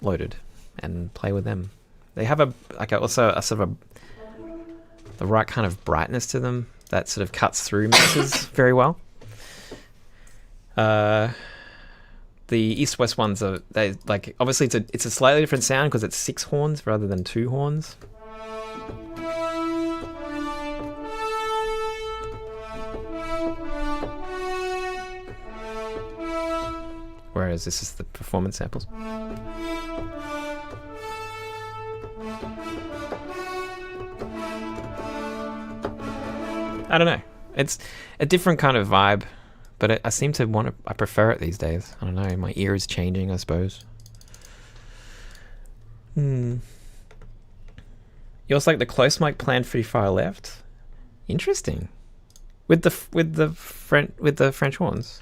loaded and play with them. They have also a sort of the right kind of brightness to them that sort of cuts through mixes very well. The East-West ones obviously it's a slightly different sound because it's 6 horns rather than 2 horns. Whereas this is the performance samples. I don't know. It's a different kind of vibe, but I seem to I prefer it these days. I don't know. My ear is changing, I suppose. You also like the close mic planned pretty far left. Interesting. With the French horns.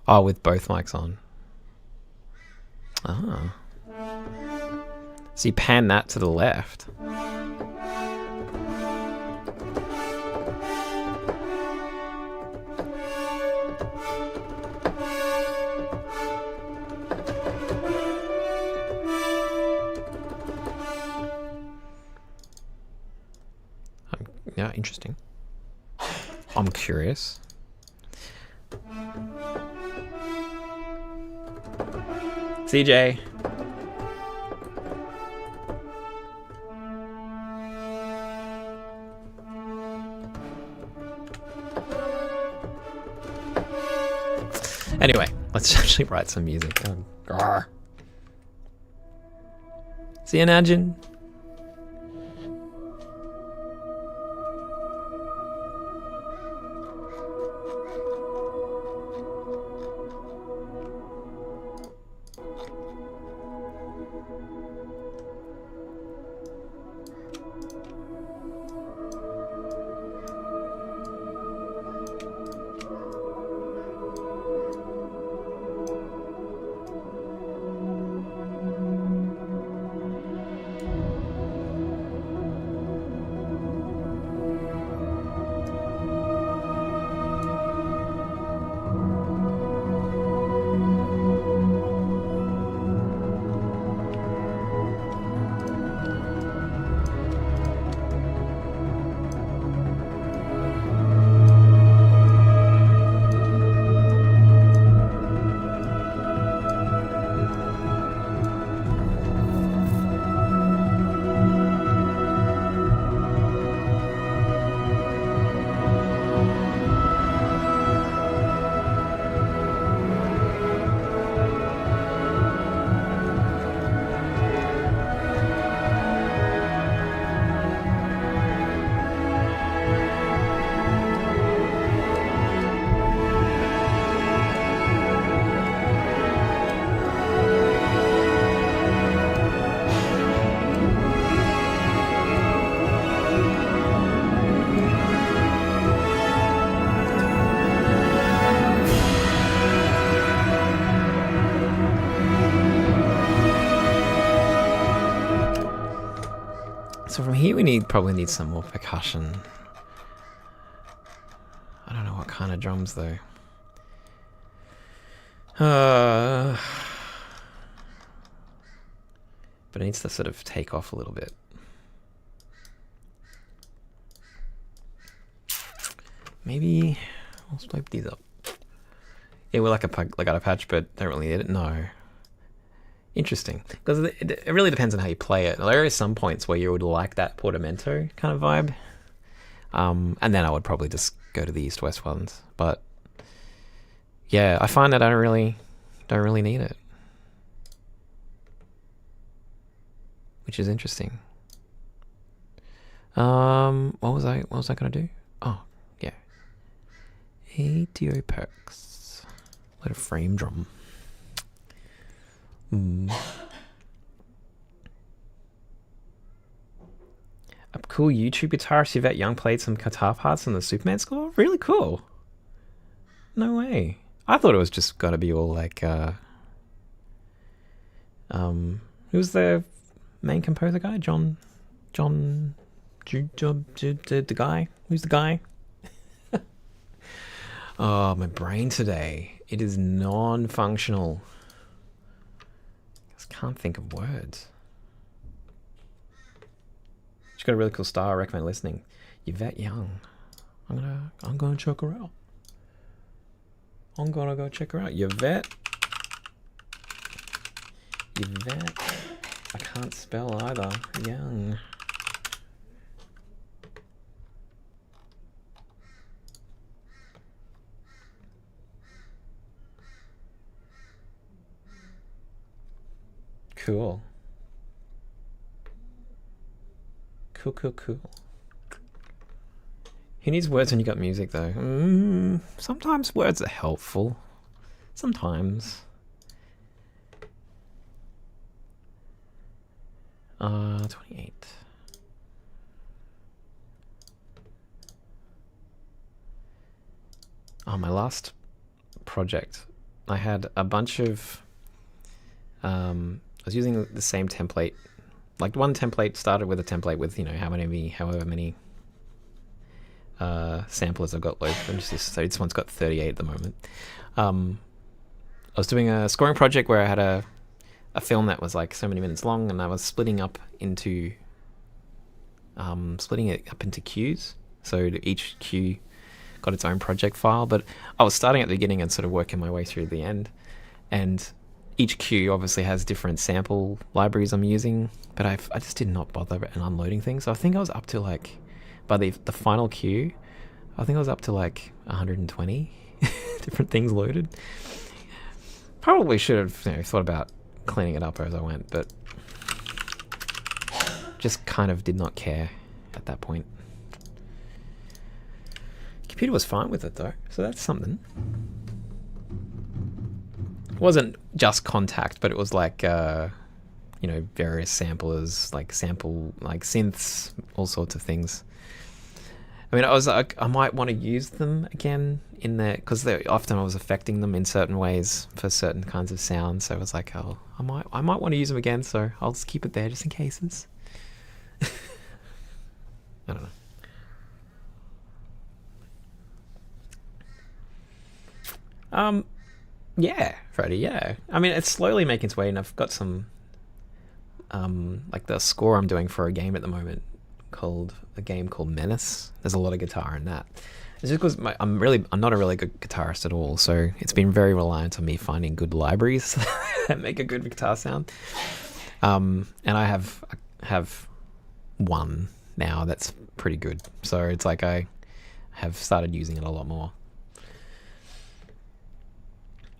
Oh, with both mics on. Ah. So you pan that to the left. Yeah, interesting. I'm curious. CJ. Anyway, let's actually write some music. See you, Najin. So from here we probably need some more percussion. I don't know what kind of drums though. But it needs to sort of take off a little bit. Maybe I'll swipe these up. Yeah, we're like a patch, but don't really need it. No. Interesting, because it really depends on how you play it. There are some points where you would like that portamento kind of vibe, and then I would probably just go to the East-West ones. But yeah, I find that I don't really need it, which is interesting. What was I gonna do? Oh, ADO perks. Let a frame drum. A cool YouTube guitarist Yvette Young played some guitar parts on the Superman score. Really cool. No way. I thought it was just gonna be all like who's the main composer guy? John the guy? Who's the guy? Oh, my brain today. It is non-functional. Just can't think of words. She's got a really cool style. I recommend listening. Yvette Young. I'm gonna check her out. I'm gonna go check her out. Yvette. I can't spell either. Young. Cool. Cool. Who needs words when you got music though? Sometimes words are helpful. Sometimes. 28. Oh, my last project. I had a bunch of I was using the same template. Like one template started with a template with, you know, however many samplers I've got loaded. So this one's got 38 at the moment. I was doing a scoring project where I had a film that was like so many minutes long, and I was splitting it up into cues. So each cue got its own project file, but I was starting at the beginning and sort of working my way through the end. And each cue obviously has different sample libraries I'm using, but I just did not bother in unloading things. So I think I was up to like, by the final cue, I think I was up to like 120 different things loaded. Probably should have thought about cleaning it up as I went, but just kind of did not care at that point. Computer was fine with it though, so that's something. It wasn't just Contact, but it was like various samplers, like synths, all sorts of things. I mean, I was like, I might want to use them again in there because often I was affecting them in certain ways for certain kinds of sounds. So I was like, oh, I might want to use them again. So I'll just keep it there just in cases. I don't know. Yeah, Freddie. Yeah. I mean, it's slowly making its way, and I've got some like the score I'm doing for a game at the moment called Menace. There's a lot of guitar in that. It's just because I'm not a really good guitarist at all, so it's been very reliant on me finding good libraries that make a good guitar sound. And I have one now that's pretty good, so it's like I have started using it a lot more.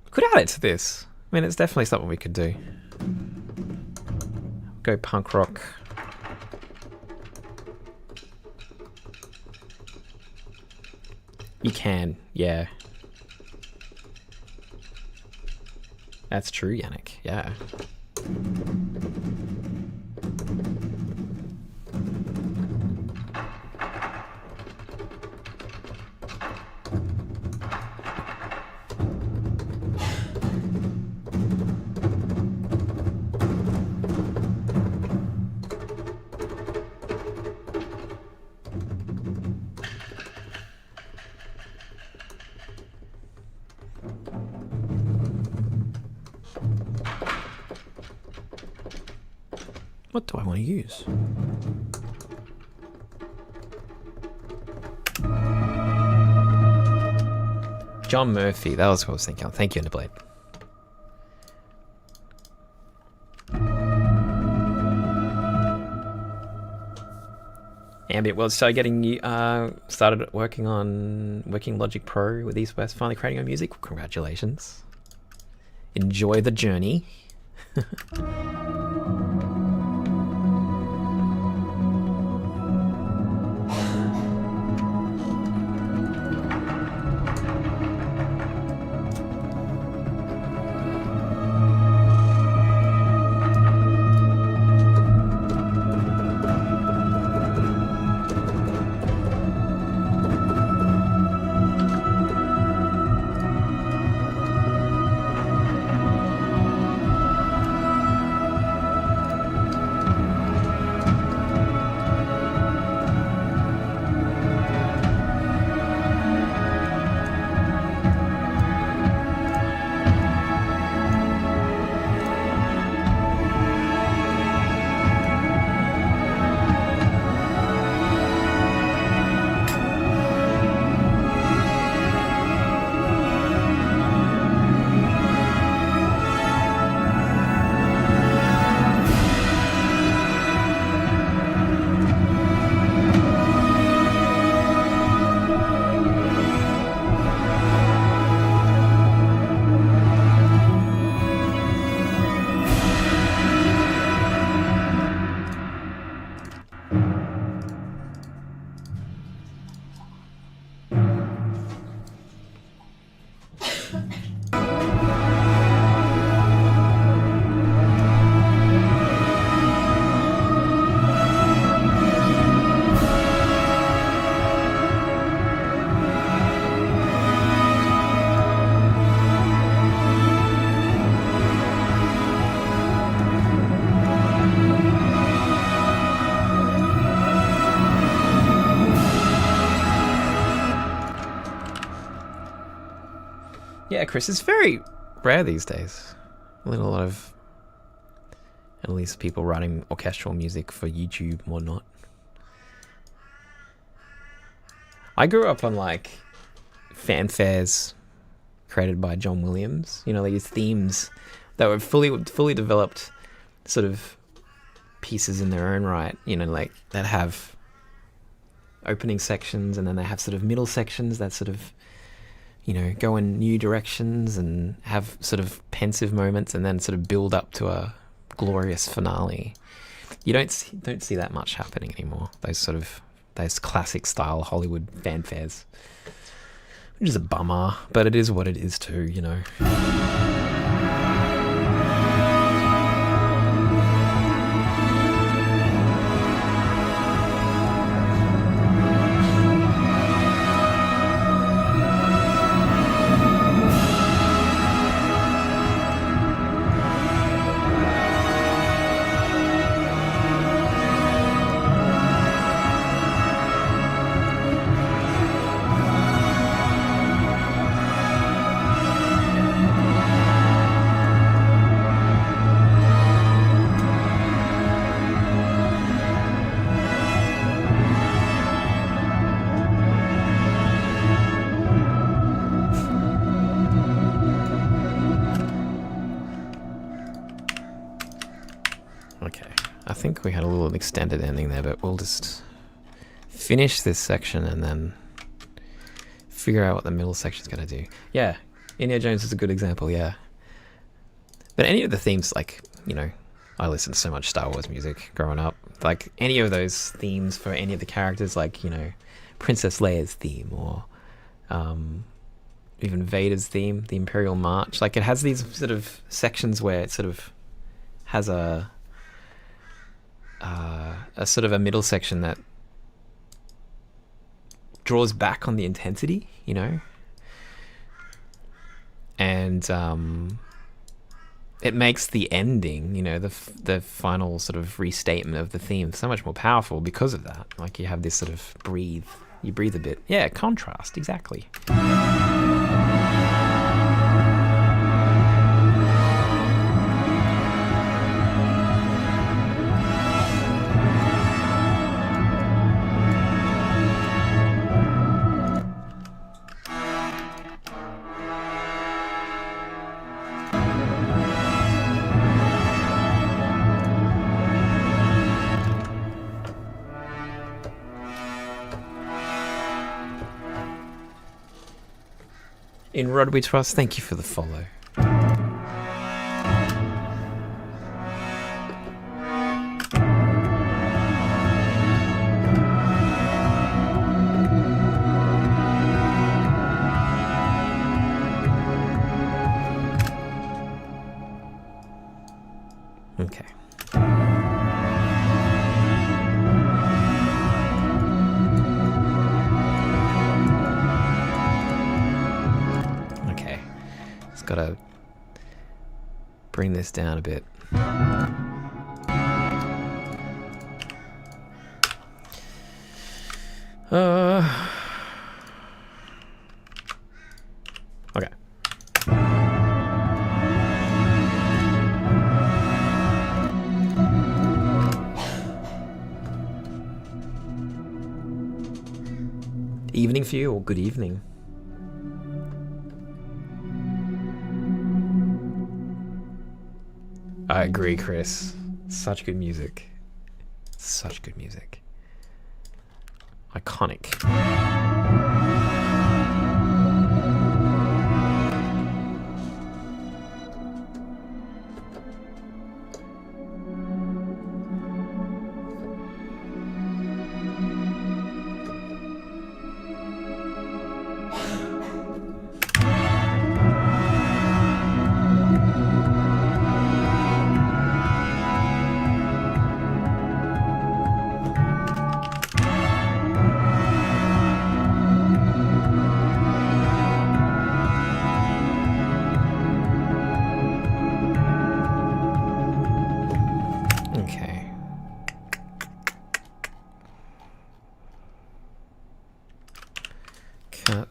Could add it to this. I mean, it's definitely something we could do. Go punk rock. You can, yeah. That's true, Yannick, yeah. What do I want to use? John Murphy, that was what I was thinking. Thank you, Underblade. Ambient World started getting started working Logic Pro with East West, finally creating our music. Congratulations. Enjoy the journey. Yeah, Chris, it's very rare these days. A lot of, at least people writing orchestral music for YouTube and whatnot. I grew up on like fanfares created by John Williams. You know, these themes that were fully developed sort of pieces in their own right. You know, like that have opening sections and then they have sort of middle sections that sort of, you know, go in new directions and have sort of pensive moments and then sort of build up to a glorious finale. You don't see that much happening anymore. Those classic style Hollywood fanfares, which is a bummer, but it is what it is too, you know. I think we had a little extended ending there, but we'll just finish this section and then figure out what the middle section's going to do. Yeah, Indiana Jones is a good example, yeah. But any of the themes, like, you know, I listened to so much Star Wars music growing up. Like, any of those themes for any of the characters, like, you know, Princess Leia's theme or even Vader's theme, the Imperial March. Like, it has these sort of sections where it sort of has a sort of a middle section that draws back on the intensity, you know, and it makes the ending, you know, the final sort of restatement of the theme so much more powerful because of that. Like, you have this sort of you breathe a bit. Yeah, contrast, exactly. In Rod We Trust, thank you for the follow. Okay. Gotta bring this down a bit. Okay. Evening for you, or good evening? I agree, Chris. Such good music. Such good music. Iconic.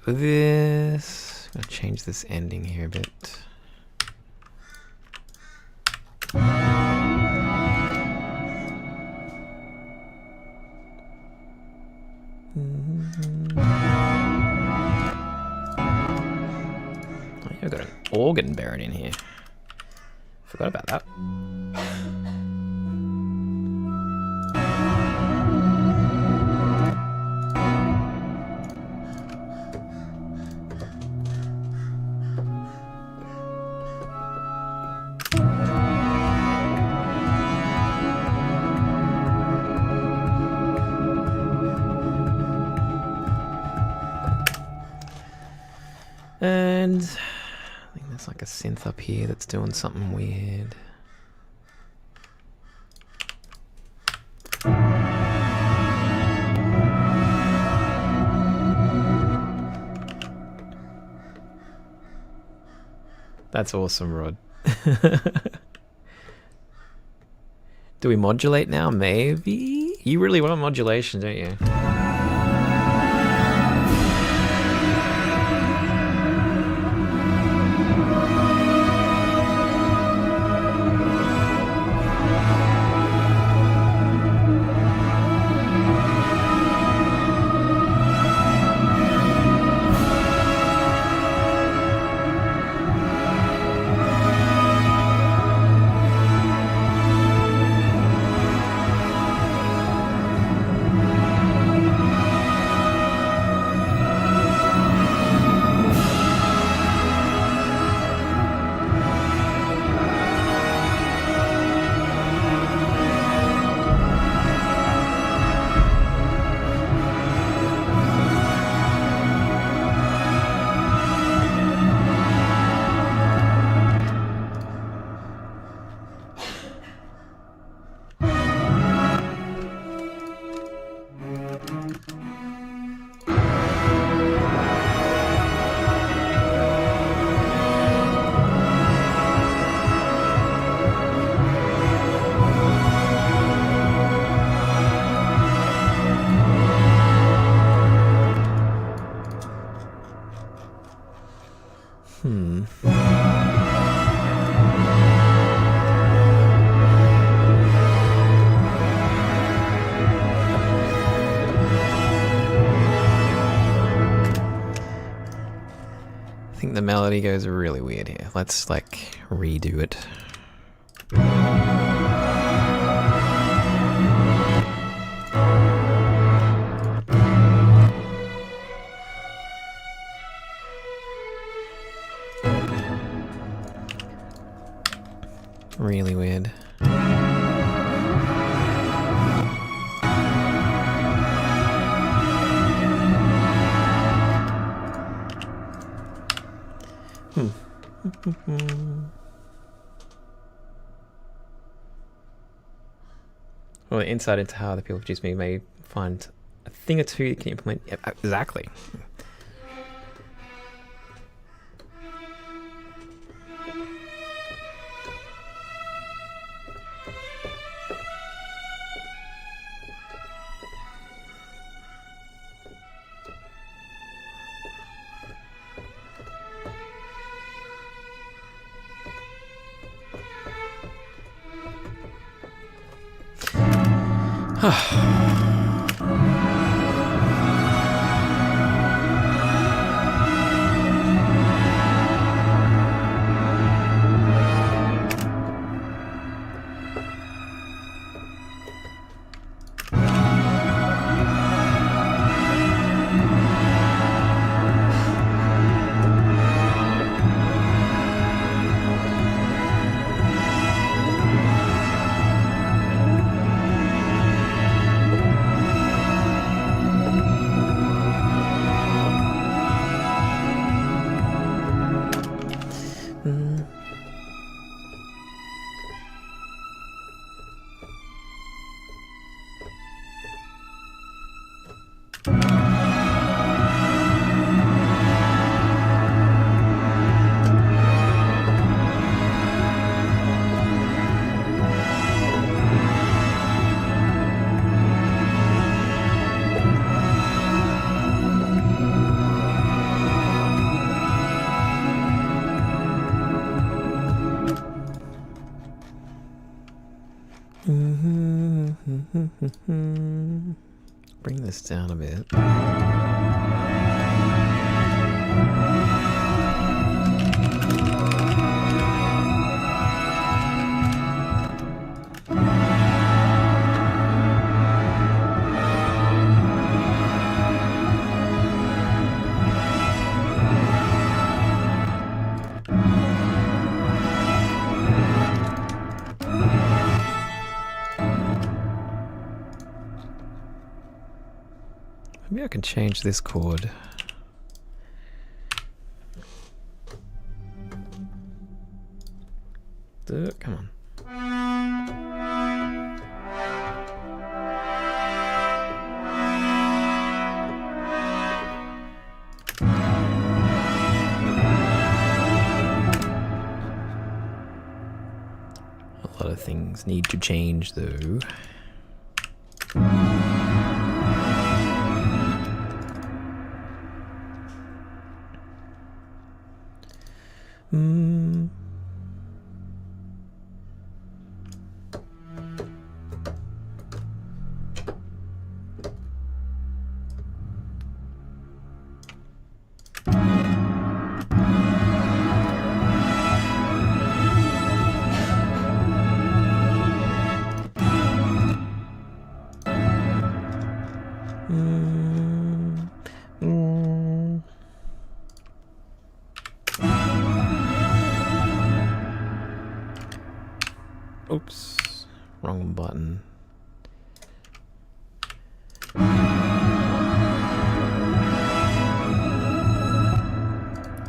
This. I'll change this ending here a bit. I've got an organ buried in here. Forgot about that. And I think there's like a synth up here that's doing something weird. That's awesome, Rod. Do we modulate now? Maybe? You really want modulation, don't you? I think the melody goes really weird here. Let's like redo it. Really weird. Well, the insight into how the people produce me may find a thing or two you can implement. Yeah, exactly. down a bit. Maybe I can change this chord. Come on. A lot of things need to change though. Oops, wrong button.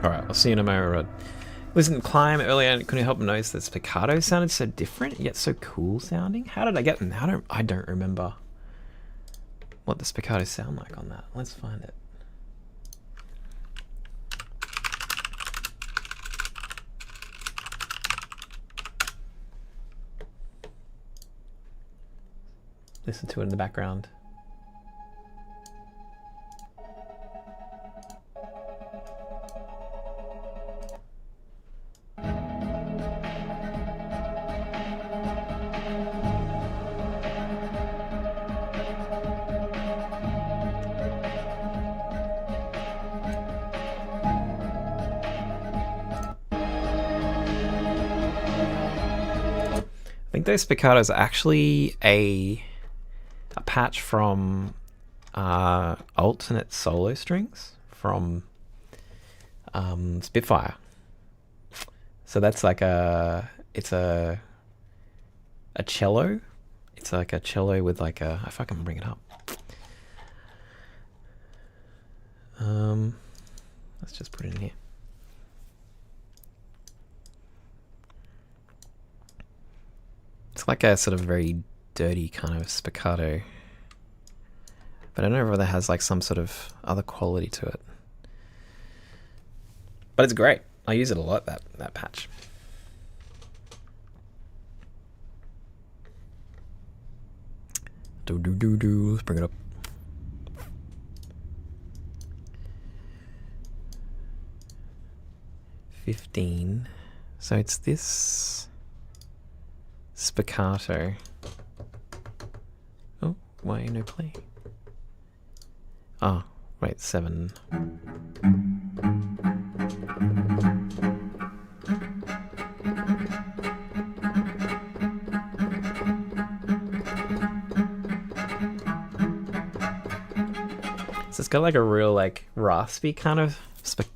Alright, I'll see you in a moment, Rod. Listen, Climb earlier, and couldn't help but notice that spiccato sounded so different, yet so cool sounding. How did I get them? I don't remember what the spiccato sound like on that. Let's find it. Listen to it in the background. I think those spiccatos are actually a patch from alternate solo strings from Spitfire. So that's like it's a cello. It's like a cello with like a, if I can bring it up. Let's just put it in here. It's like a sort of very dirty kind of spiccato, but I don't know whether it has like some sort of other quality to it. But it's great. I use it a lot, that patch. Let's bring it up. $15. So it's this spiccato. Oh, why no play? Oh, wait, 7. So it's got like a real like raspy kind of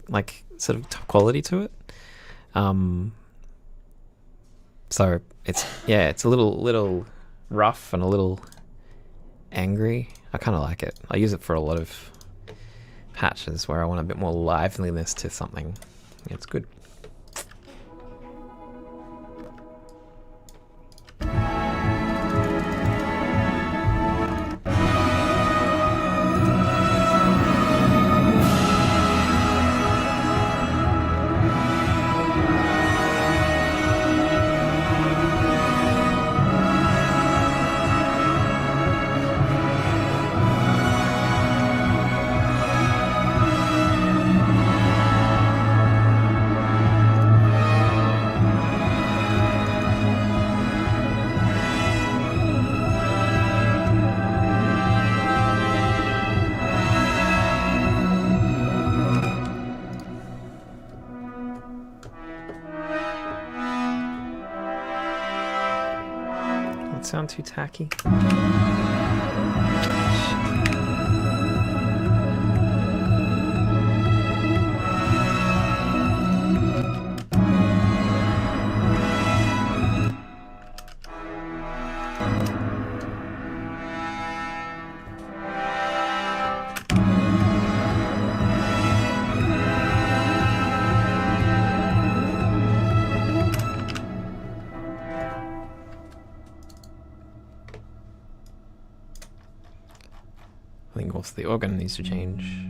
like sort of quality to it. So it's a little rough and a little angry. I kind of like it. I use it for a lot of patches where I want a bit more liveliness to something. It's good. that sound too tacky? I think also the organ needs to change.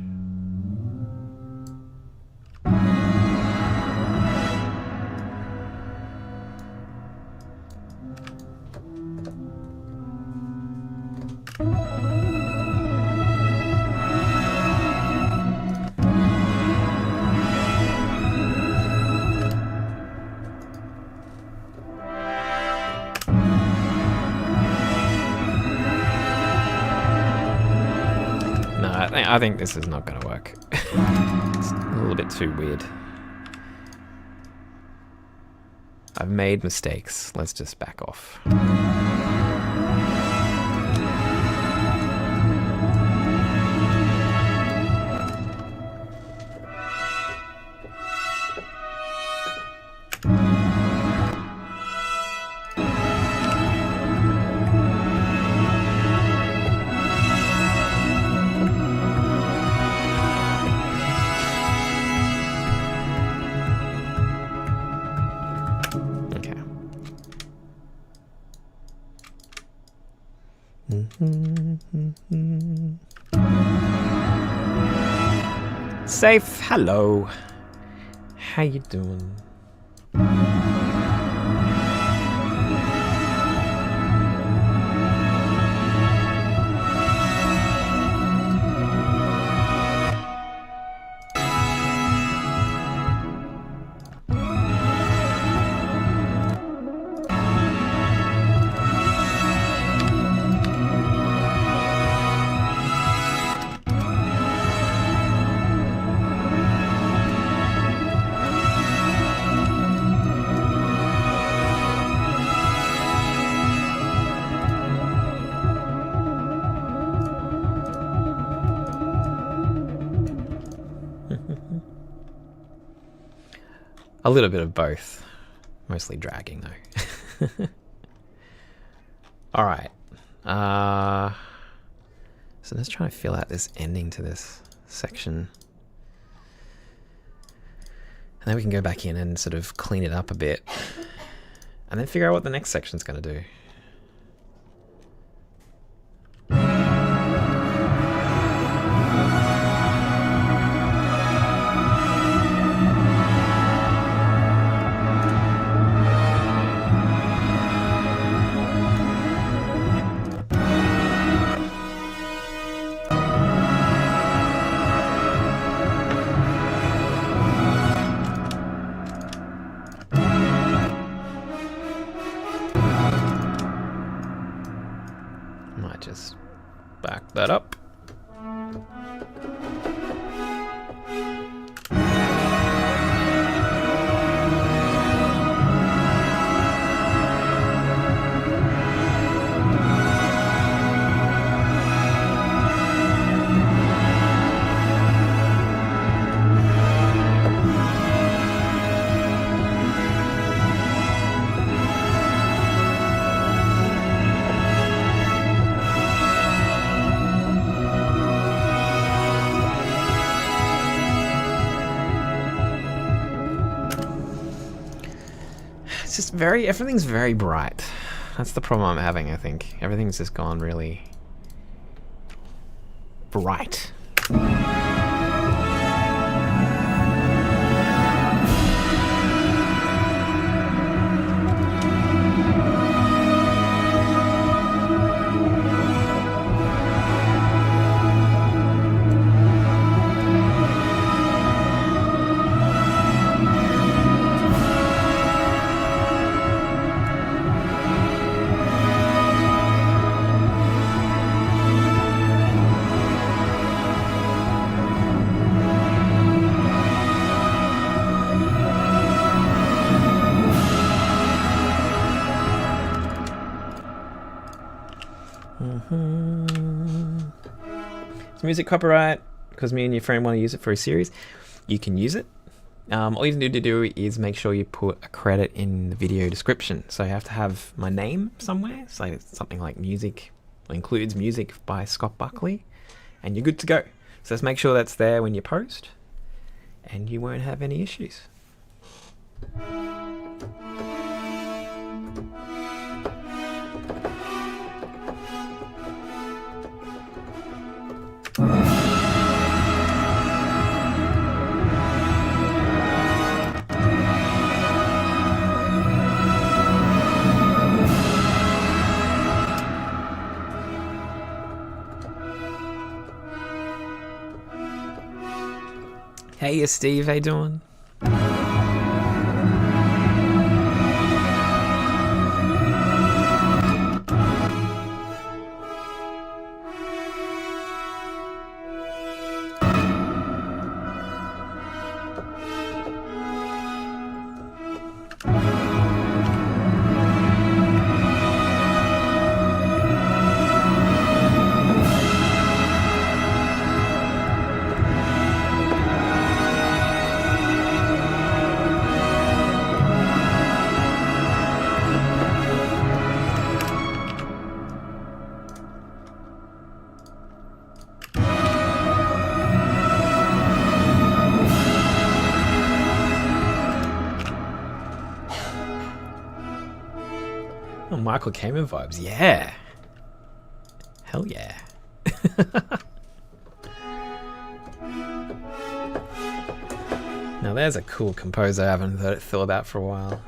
I think this is not going to work. It's a little bit too weird. I've made mistakes. Let's just back off. Safe, hello. How you doing? A little bit of both. Mostly dragging, though. Alright. So let's try to fill out this ending to this section. And then we can go back in and sort of clean it up a bit. And then figure out what the next section's going to do. Just back that up. It's just everything's very bright. That's the problem I'm having, I think. Everything's just gone really bright. music copyright, because me and your friend want to use it for a series, you can use it. All you need to do is make sure you put a credit in the video description. So you have to have my name somewhere, so something like music, includes music by Scott Buckley, and you're good to go. So let's make sure that's there when you post, and you won't have any issues. Hey, Steve, how you doing? Oh, Michael Kamen vibes, yeah. Hell yeah. Now there's a cool composer I haven't thought about for a while.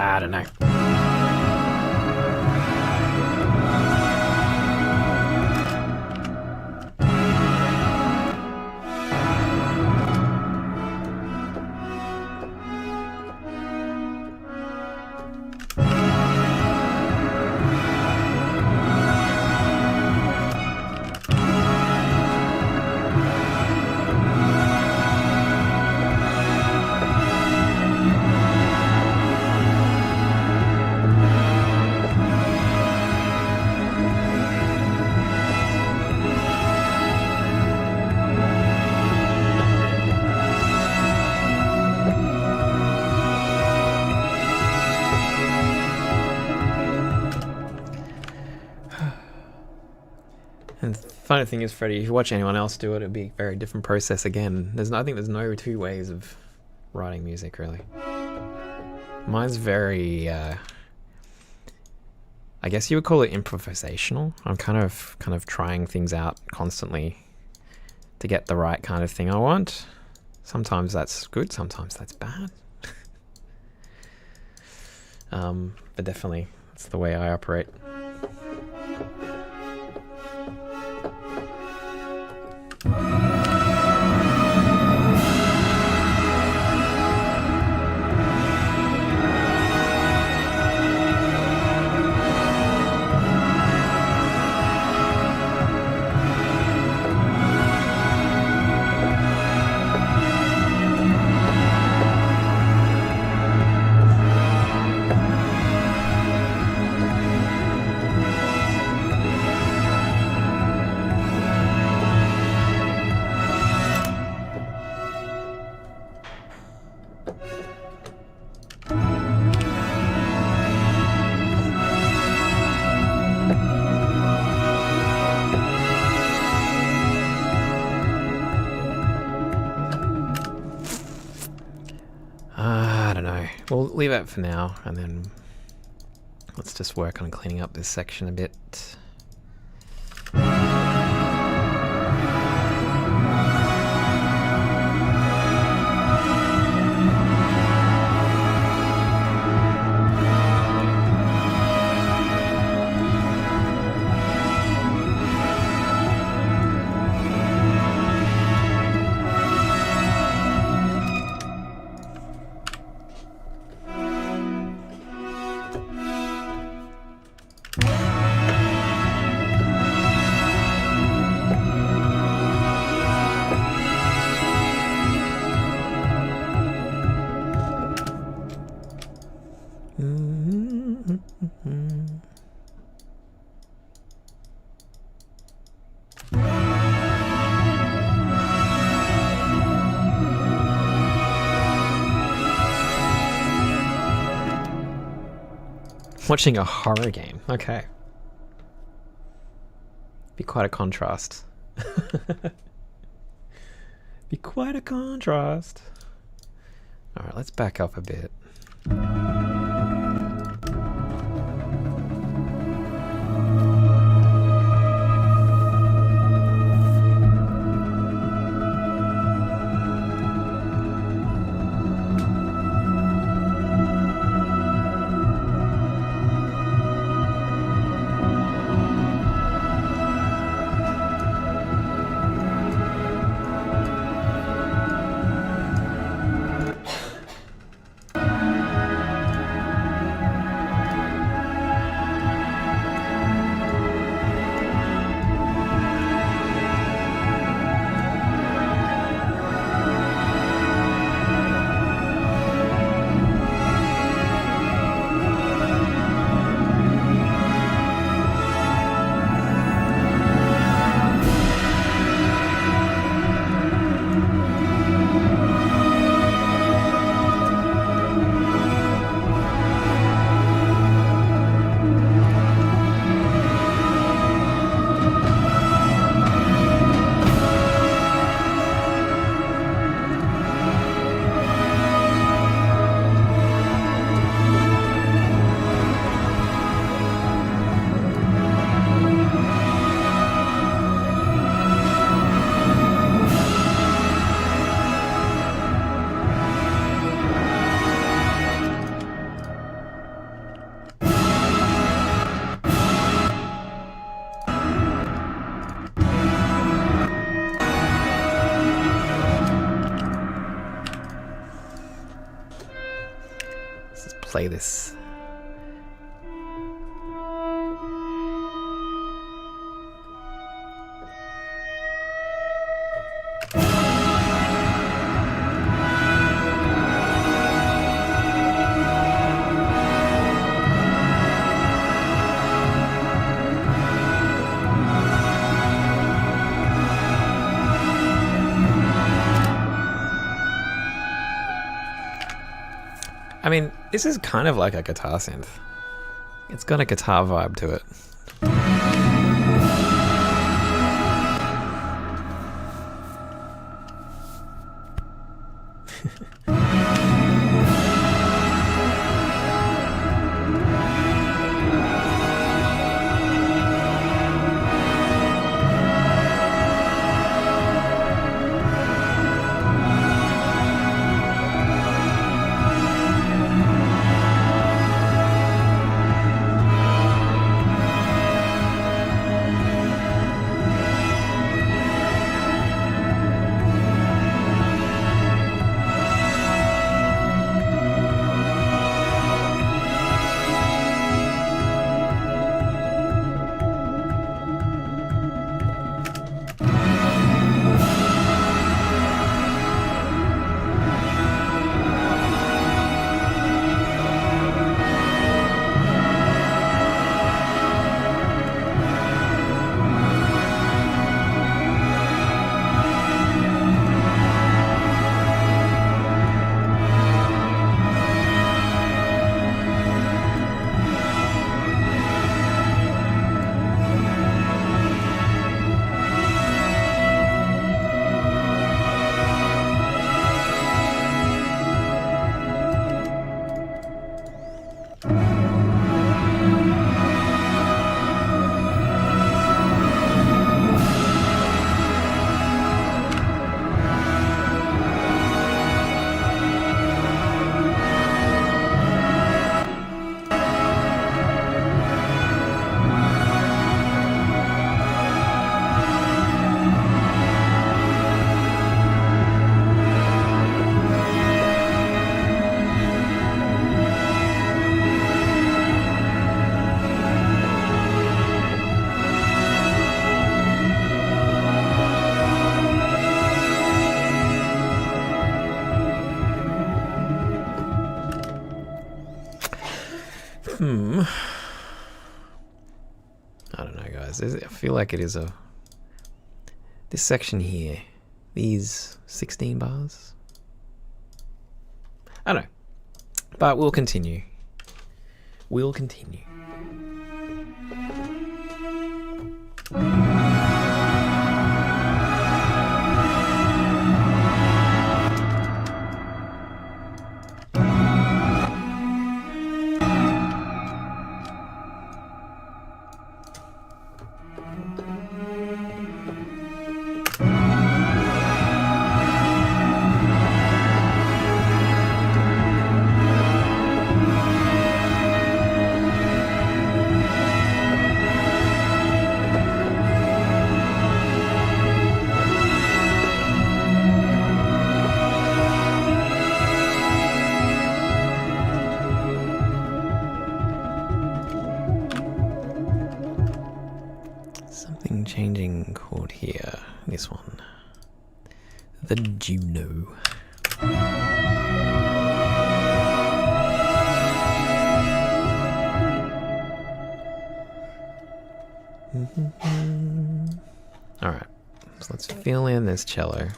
I don't know. And the funny thing is, Freddie, if you watch anyone else do it, it'd be a very different process again. I think there's no two ways of writing music, really. Mine's very, I guess you would call it improvisational. I'm kind of trying things out constantly to get the right kind of thing I want. Sometimes that's good, sometimes that's bad. But definitely, that's the way I operate. We'll leave it for now, and then let's just work on cleaning up this section a bit. Watching a horror game. Okay. Be quite a contrast. Be quite a contrast. Alright, let's back up a bit. Play this. I mean, this is kind of like a guitar synth. It's got a guitar vibe to it. I don't know, guys. I feel like it is this section here, these 16 bars. I don't know, but we'll continue. We'll continue. Changing chord here, this one, the Juno. All right, so let's fill in this cello.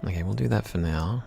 Okay, we'll do that for now.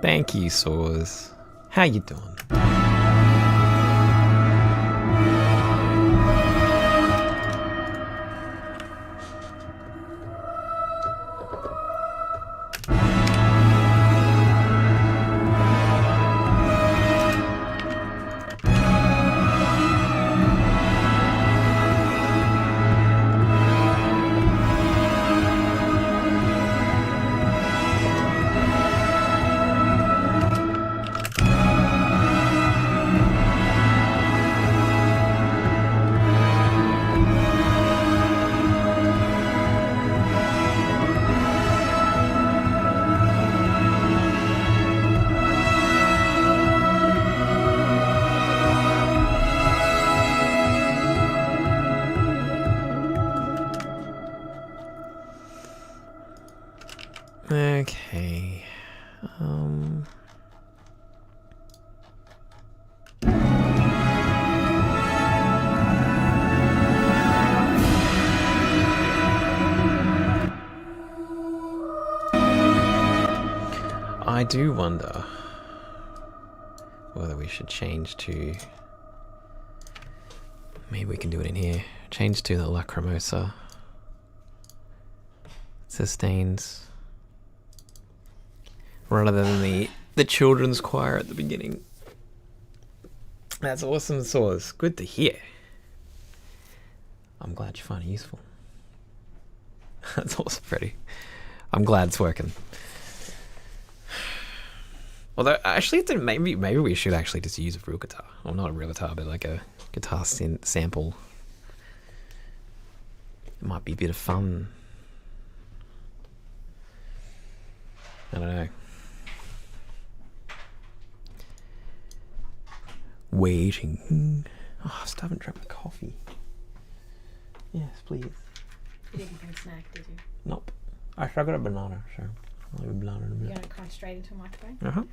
Thank you, Saws. How you doing? Okay. I do wonder whether we should change to... Maybe we can do it in here. Change to the Lacrimosa. Sustains. Rather than the children's choir at the beginning. That's awesome, Saws. Good to hear. I'm glad you find it useful. That's awesome, Freddie. I'm glad it's working. Although, actually, maybe we should actually just use a real guitar. Well, not a real guitar, but like a guitar sample. It might be a bit of fun. I don't know. Waiting. Oh, I still haven't drank my coffee. Yes, please. You didn't bring a snack, did you? Nope. Actually, I got a banana, so I'll have a banana in a minute. You're going to cry straight into a microphone? Uh-huh.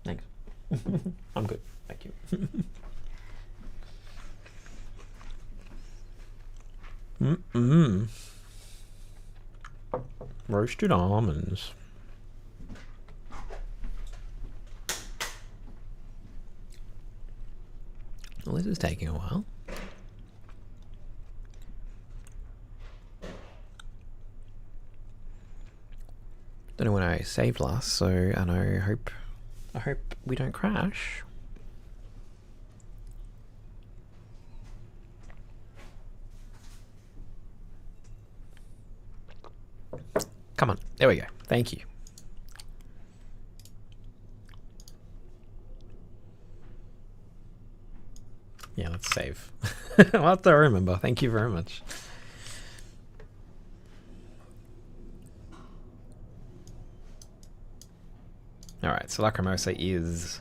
Thanks. I'm good. Thank you. Mm-mm. Roasted almonds. Well, this is taking a while. Don't know when I saved last, so I hope we don't crash. Come on, there we go. Thank you. Yeah, let's save. I'll have to remember. Thank you very much. Alright, so Lacrimosa is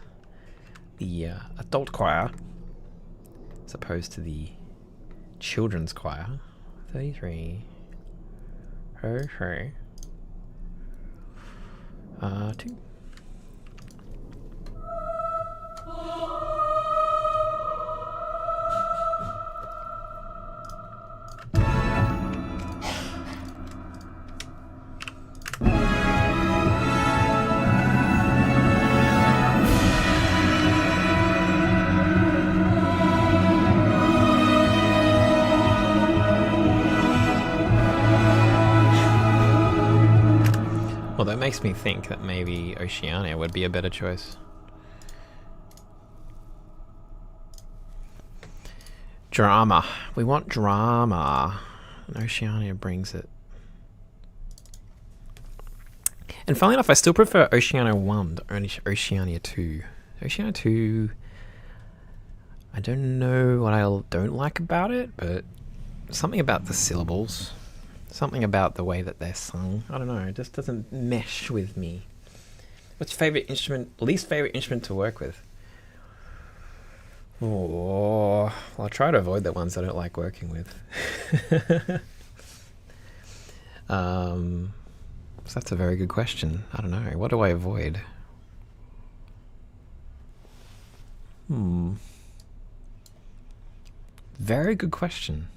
the adult choir as opposed to the children's choir. 33. Her. 2. Well, that makes me think that maybe Oceania would be a better choice. Drama. We want drama. And Oceania brings it. And funnily enough, I still prefer Oceania 1 to Oceania 2. Oceania 2... I don't know what I don't like about it, but something about the syllables. Something about the way that they're sung. I don't know, it just doesn't mesh with me. What's your favorite instrument, least favorite instrument to work with? Oh, well, I'll try to avoid the ones I don't like working with. So that's a very good question. I don't know, what do I avoid? Very good question.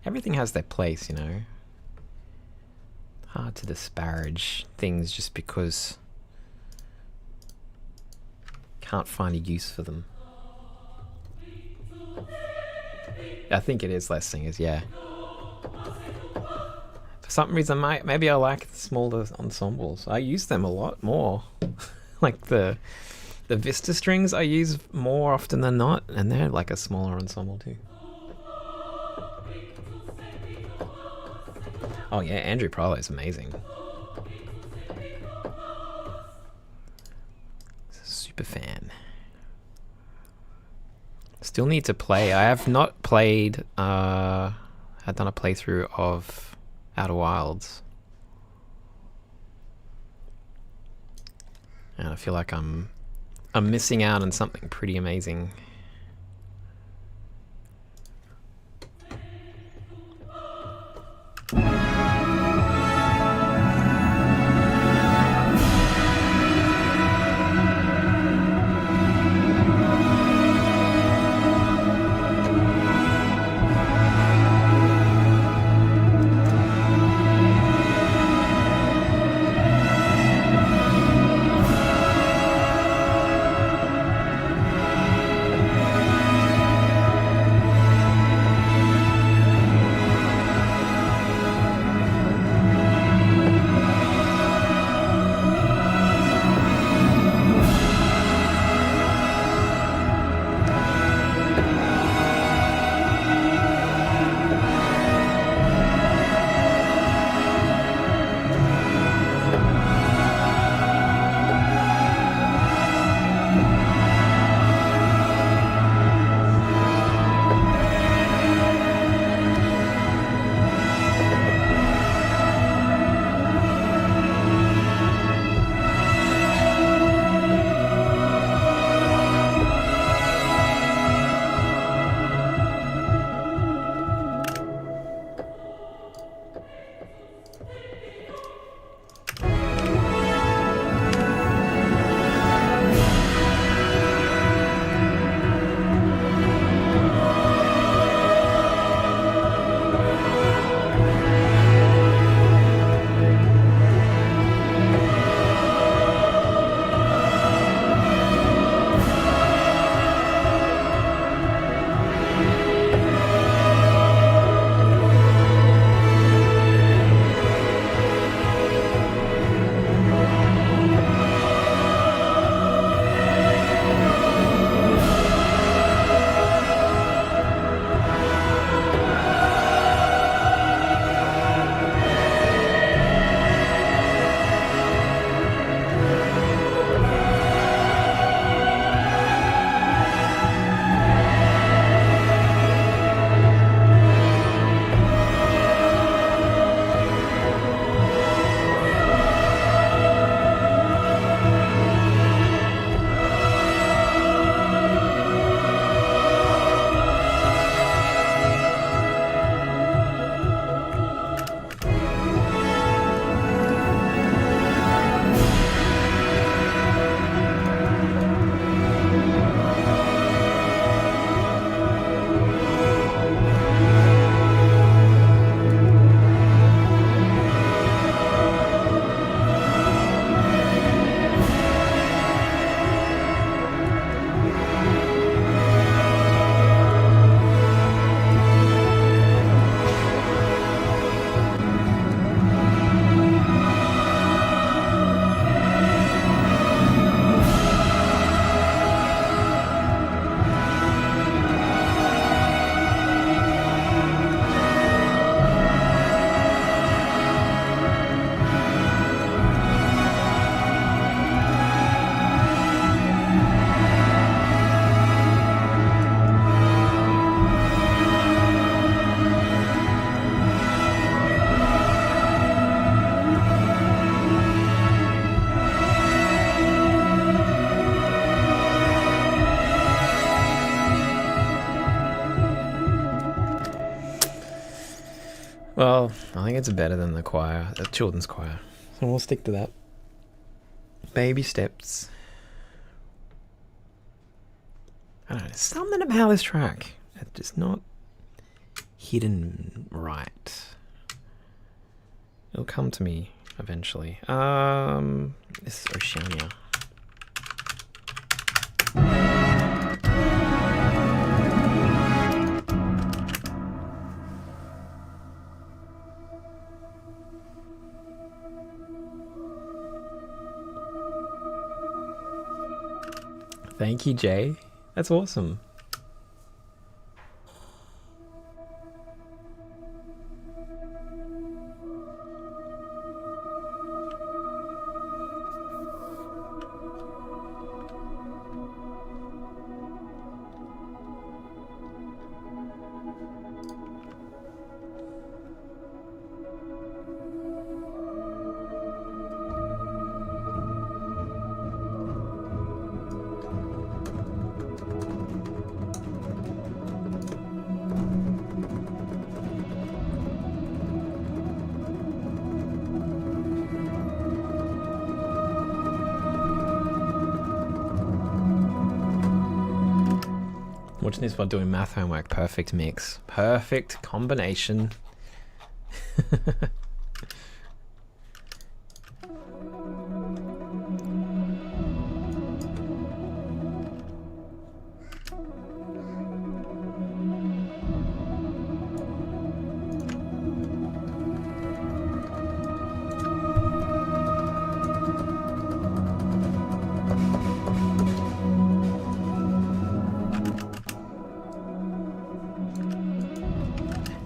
Everything has their place, you know. hard to disparage things just because can't find a use for them. I think it is less singers, yeah. For some reason, maybe I like the smaller ensembles. I use them a lot more. Like the Vista strings I use more often than not, and they're like a smaller ensemble too. Oh yeah, Andrew Prolo is amazing. Super fan. Still need to play. I have not played. I've done a playthrough of Outer Wilds, and I feel like I'm missing out on something pretty amazing. Well, I think it's better than the choir, the children's choir. So we'll stick to that. Baby steps. I don't know, something about this track. It's just not hidden right. It'll come to me eventually. This is Oceania. Thank you, Jay. That's awesome. Watching this while doing math homework, perfect mix. Perfect combination.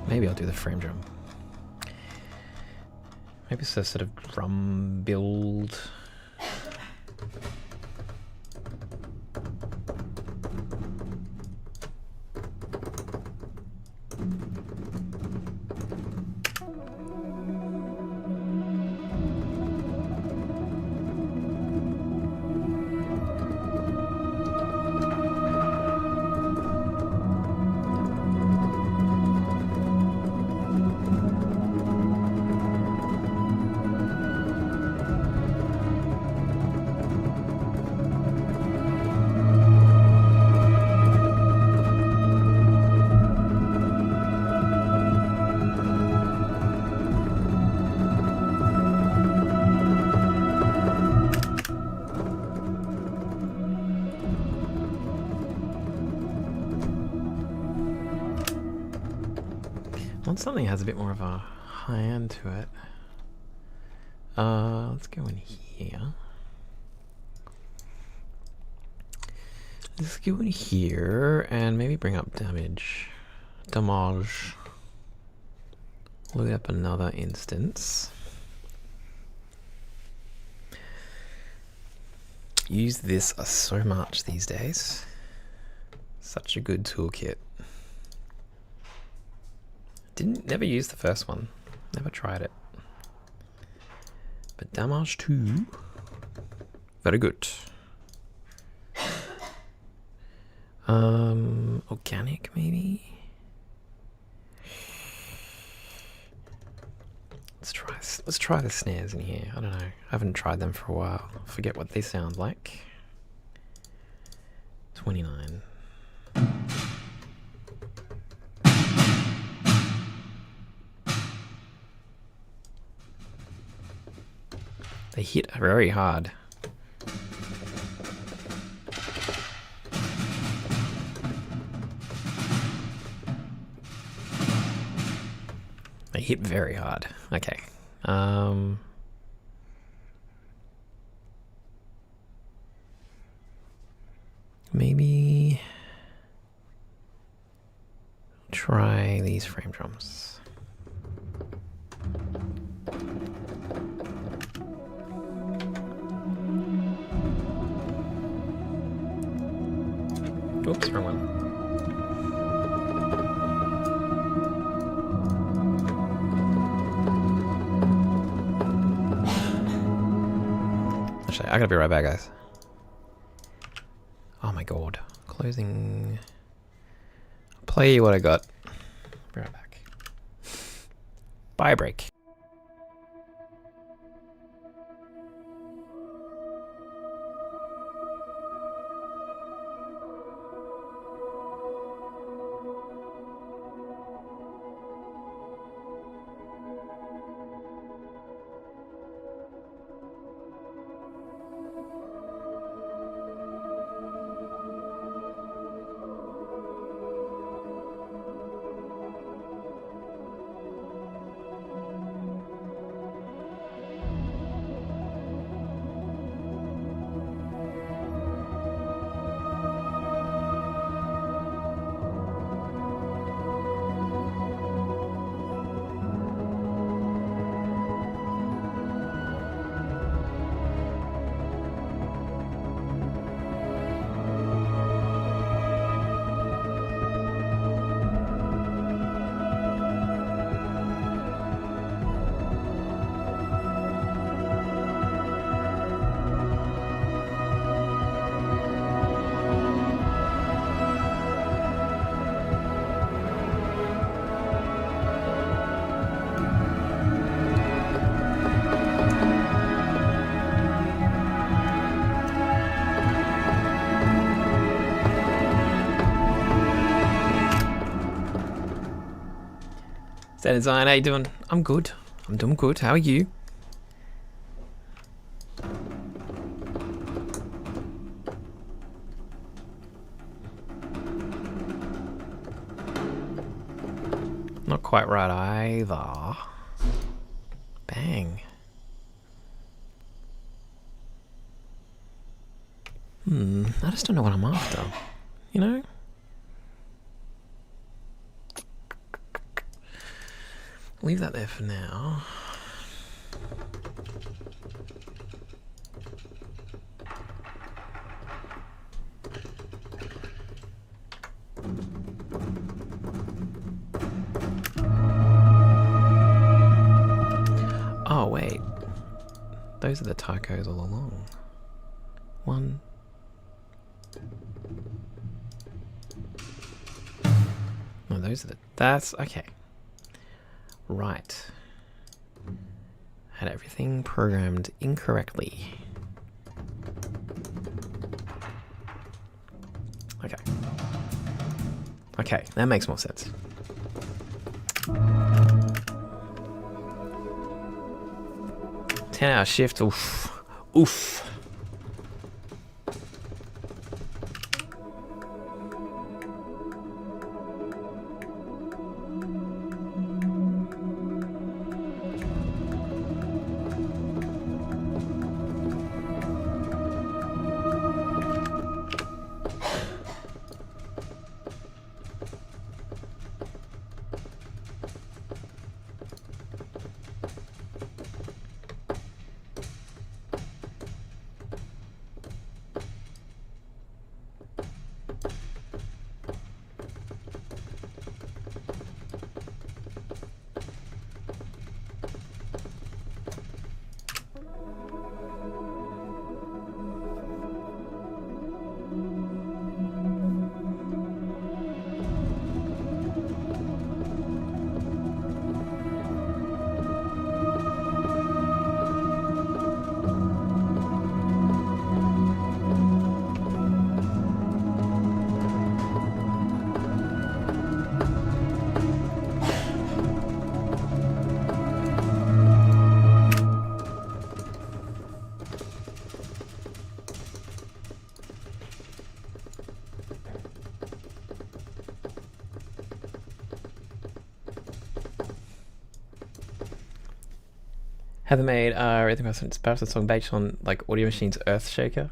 Maybe I'll do the frame drum. Maybe it's a sort of drum build. Want something that has a bit more of a high end to it. Let's go in here. Let's go in here and maybe bring up damage. Damage. Load up another instance. Use this so much these days. Such a good toolkit. Never used the first one. Never tried it. But damage 2. Very good. Organic maybe? Let's try the snares in here. I don't know. I haven't tried them for a while. I forget what they sound like. 29. They hit very hard. They hit very hard. Okay. Maybe try these frame drums. Oops, wrong one. Actually, I gotta be right back, guys. Oh my god. Closing. Play what I got. Be right back. Bye break. Standard Design, how you doing? I'm good. I'm doing good. How are you? Not quite right either. Bang. I just don't know what I'm after. You know? Leave that there for now. Oh, wait. Those are the tacos all along. One. No, those are the... That's... Okay. Right. Had everything programmed incorrectly. Okay. Okay, that makes more sense. Ten-hour shift. Oof. Oof. Heather made rhythm perhaps a song based on like Audio Machine's Earthshaker.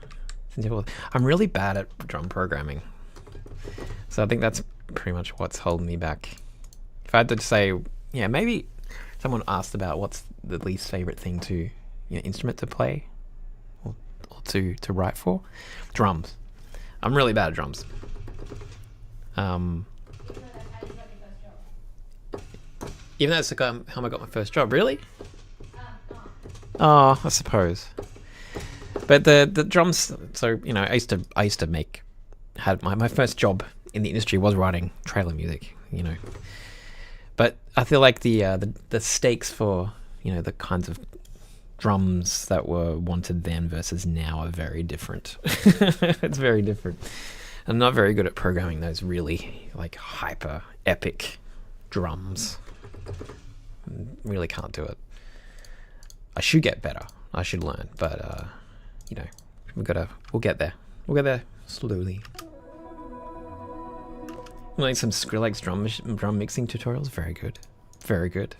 I'm really bad at drum programming, so I think that's pretty much what's holding me back. If I had to say, yeah, maybe someone asked about what's the least favorite thing to, instrument to play, or to write for, drums. I'm really bad at drums. Even though it's how I got my first job, really. Oh, I suppose. But the drums. So I used to make. Had my first job in the industry was writing trailer music. But I feel like the stakes for the kinds of drums that were wanted then versus now are very different. It's very different. I'm not very good at programming those really like hyper epic drums. Really can't do it. I should get better. I should learn, but we'll get there. We'll get there slowly. Like some Skrillex drum mixing tutorials. Very good. Very good.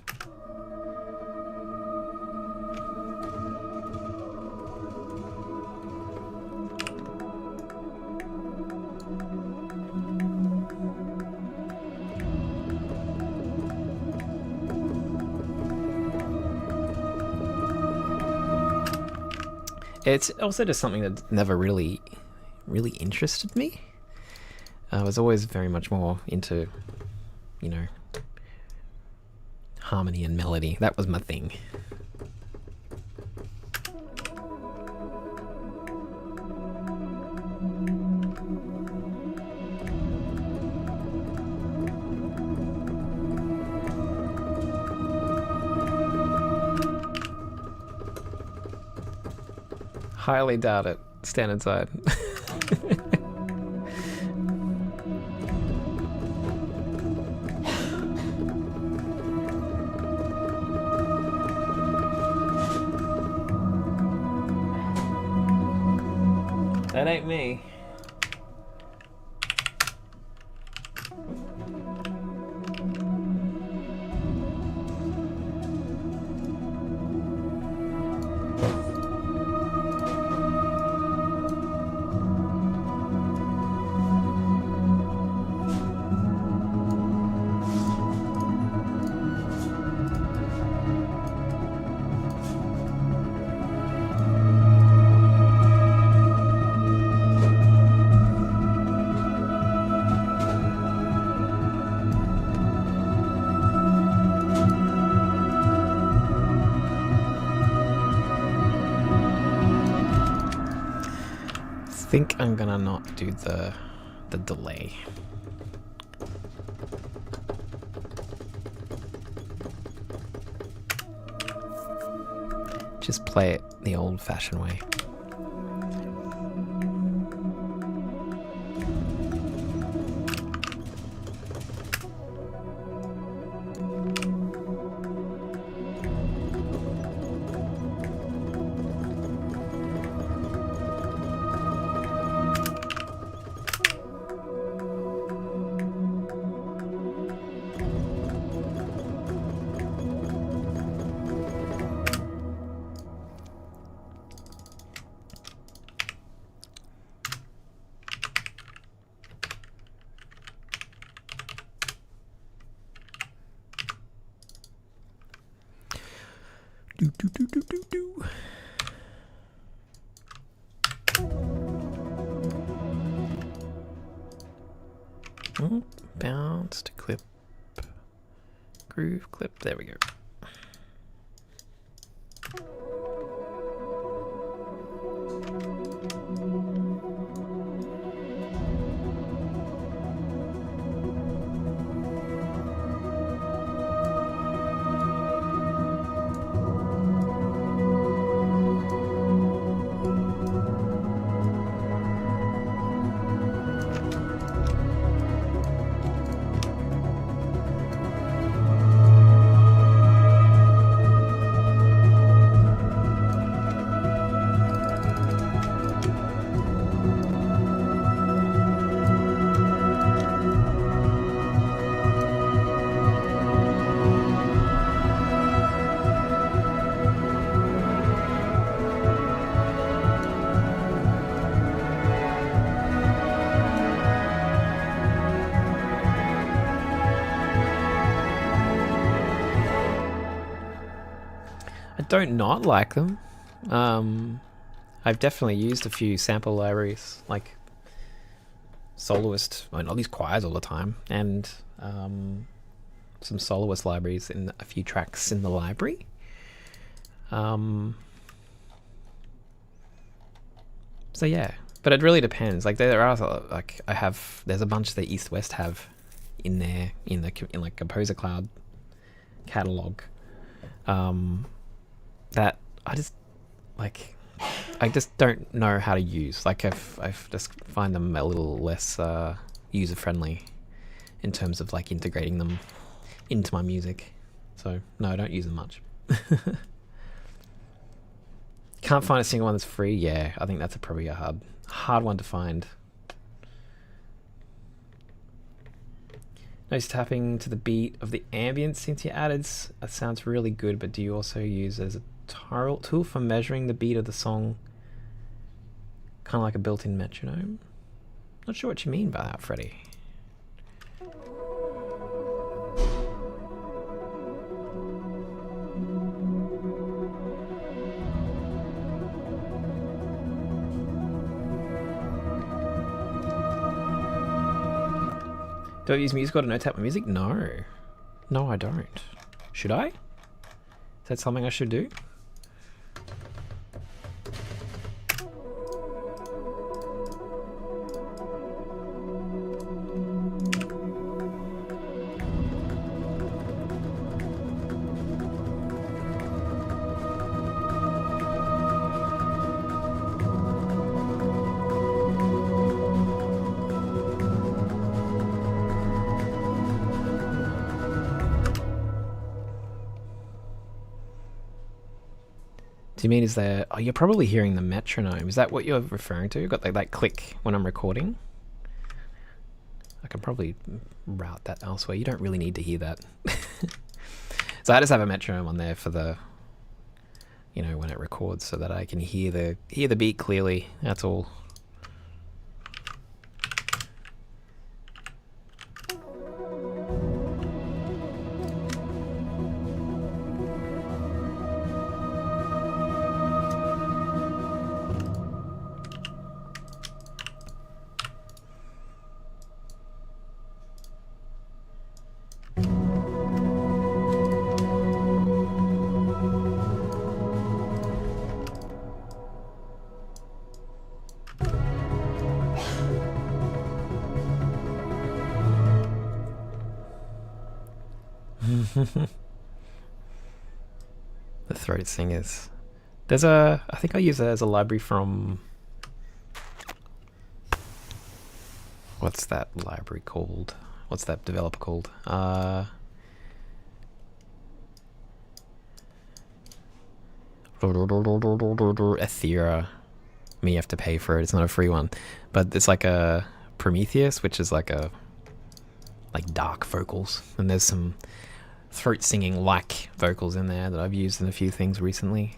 It's also just something that never really interested me. I was always very much more into, harmony and melody. That was my thing. Highly doubt it. Standard side. That ain't me. I think I'm gonna not do the delay. Just play it the old-fashioned way. Oh, bounced clip, groove clip. There we go. I don't not like them. I've definitely used a few sample libraries, like soloist, well, not these choirs all the time, and some soloist libraries in a few tracks in the library. So yeah, but it really depends. Like there are like there's a bunch that East West have in there in like Composer Cloud catalog. That I just don't know how to use. Like I've just find them a little less user friendly in terms of like integrating them into my music. So no, I don't use them much. Can't find a single one that's free. Yeah, I think that's probably a hard one to find. Noise tapping to the beat of the ambient synth you added. That sounds really good, but do you also use it as a tool for measuring the beat of the song? Kind of like a built-in metronome? Not sure what you mean by that, Freddie. Do I use music to note tap my music? No. No, I don't. Should I? Is that something I should do? Do you mean is there... Oh, you're probably hearing the metronome. Is that what you're referring to? Got like that click when I'm recording? I can probably route that elsewhere. You don't really need to hear that. So I just have a metronome on there for the, you know, when it records, so that I can hear the beat clearly. That's all. The throat singers. There's I think I use it as a library from... What's that library called? What's that developer called? Ethera. I mean, you have to pay for it. It's not a free one. But it's like a Prometheus, which is like dark vocals. And there's some throat singing like vocals in there that I've used in a few things recently.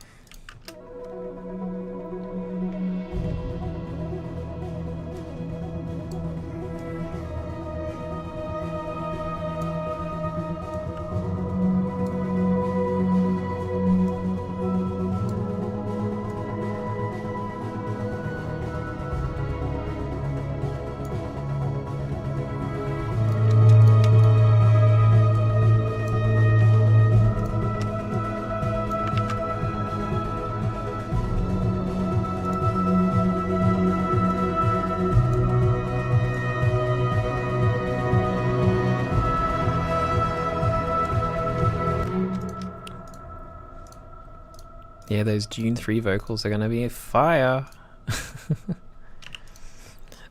Yeah, those June 3 vocals are going to be fire.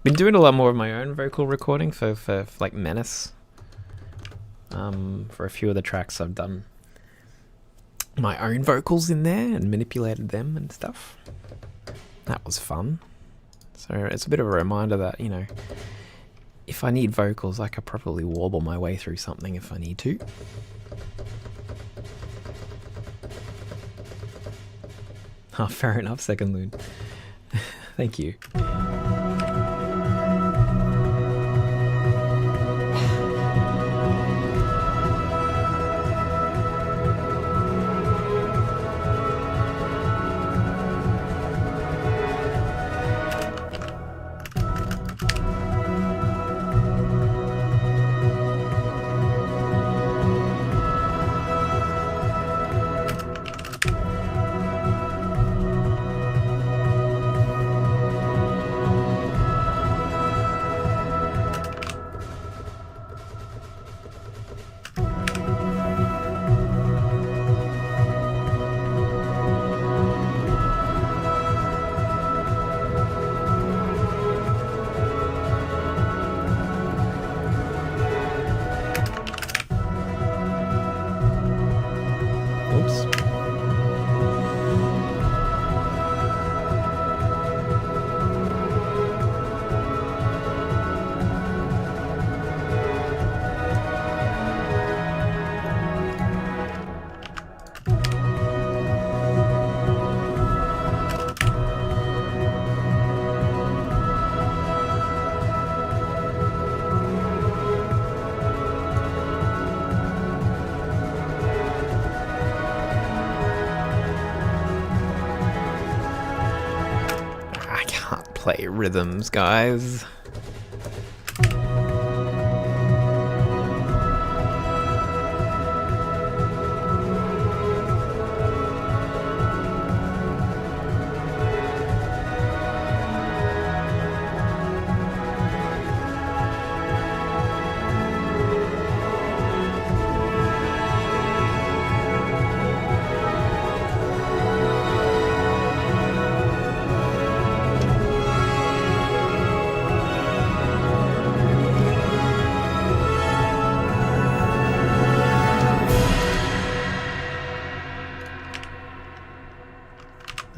Been doing a lot more of my own vocal recording for like Menace. For a few of the tracks I've done my own vocals in there and manipulated them and stuff. That was fun. So it's a bit of a reminder that, you know, if I need vocals, I could probably warble my way through something if I need to. Oh, fair enough, Second Loon. Thank you. Play rhythms, guys.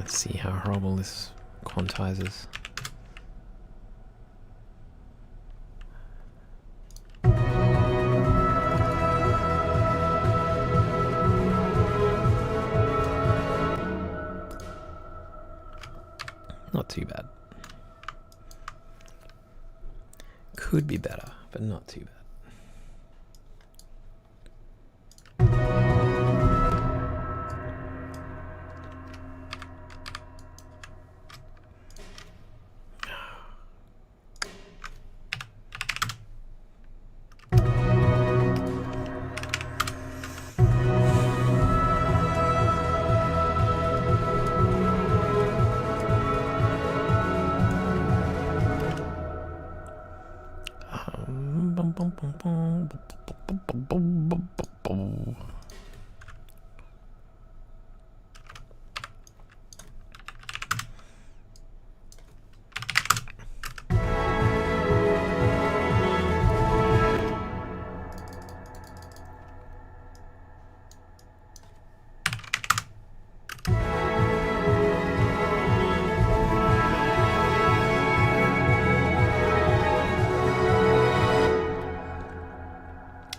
Let's see how horrible this quantizes. Not too bad. Could be better, but not too bad.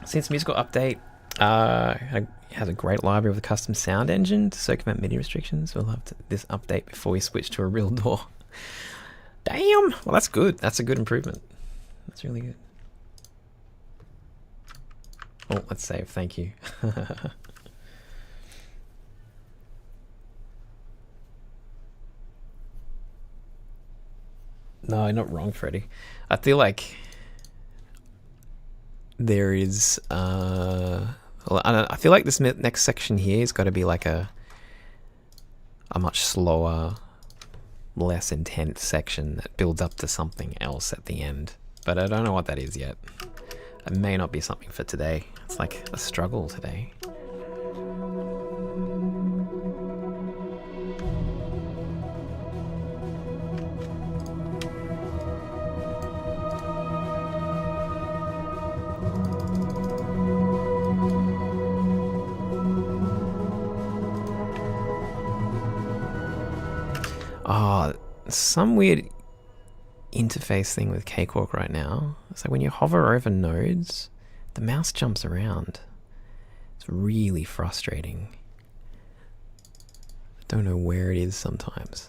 Since Musical Update has a great library with a custom sound engine to circumvent MIDI restrictions, we'll have this update before we switch to a real DAW. Damn! Well, that's good. That's a good improvement. That's really good. Oh, let's save. Thank you. No, not wrong, Freddie. I feel like there is I feel like this next section here has got to be like a much slower, less intense section that builds up to something else at the end, but I don't know what that is yet. It may not be something for today. It's like a struggle today. Oh, some weird interface thing with Cakewalk right now. It's like when you hover over nodes, the mouse jumps around. It's really frustrating. I don't know where it is sometimes.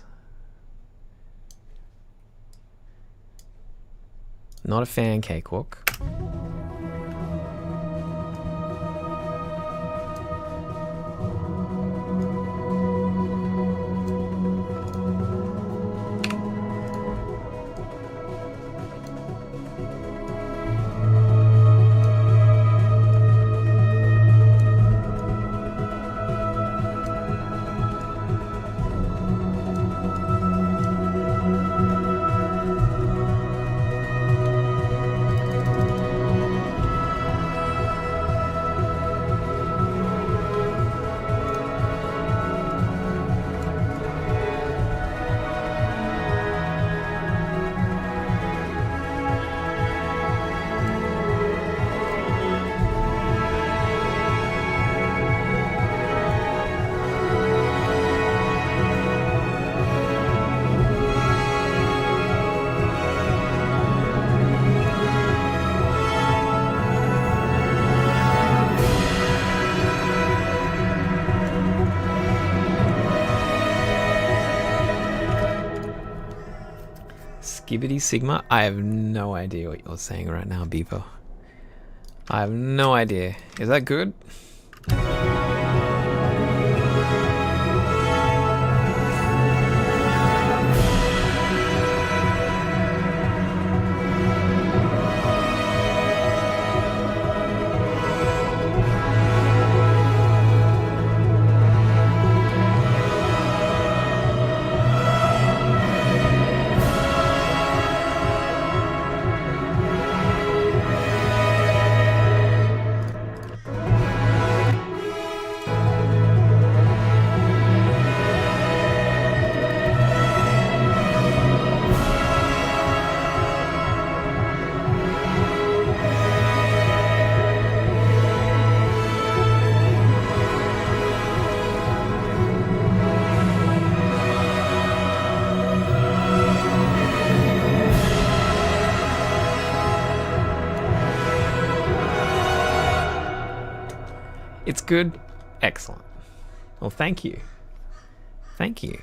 Not a fan, Cakewalk. Skibbity Sigma? I have no idea what you're saying right now, Beaver. I have no idea. Is that good? It's good. Excellent. Well, thank you. Thank you.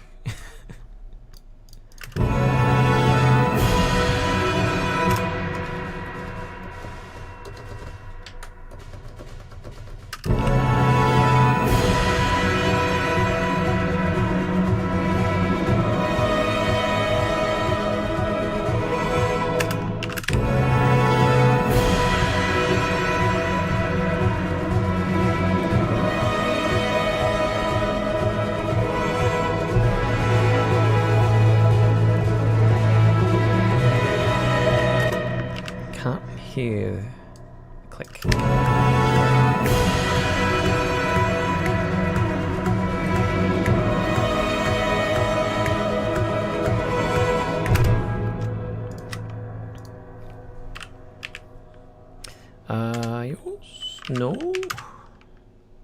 Here, click. Yours? No?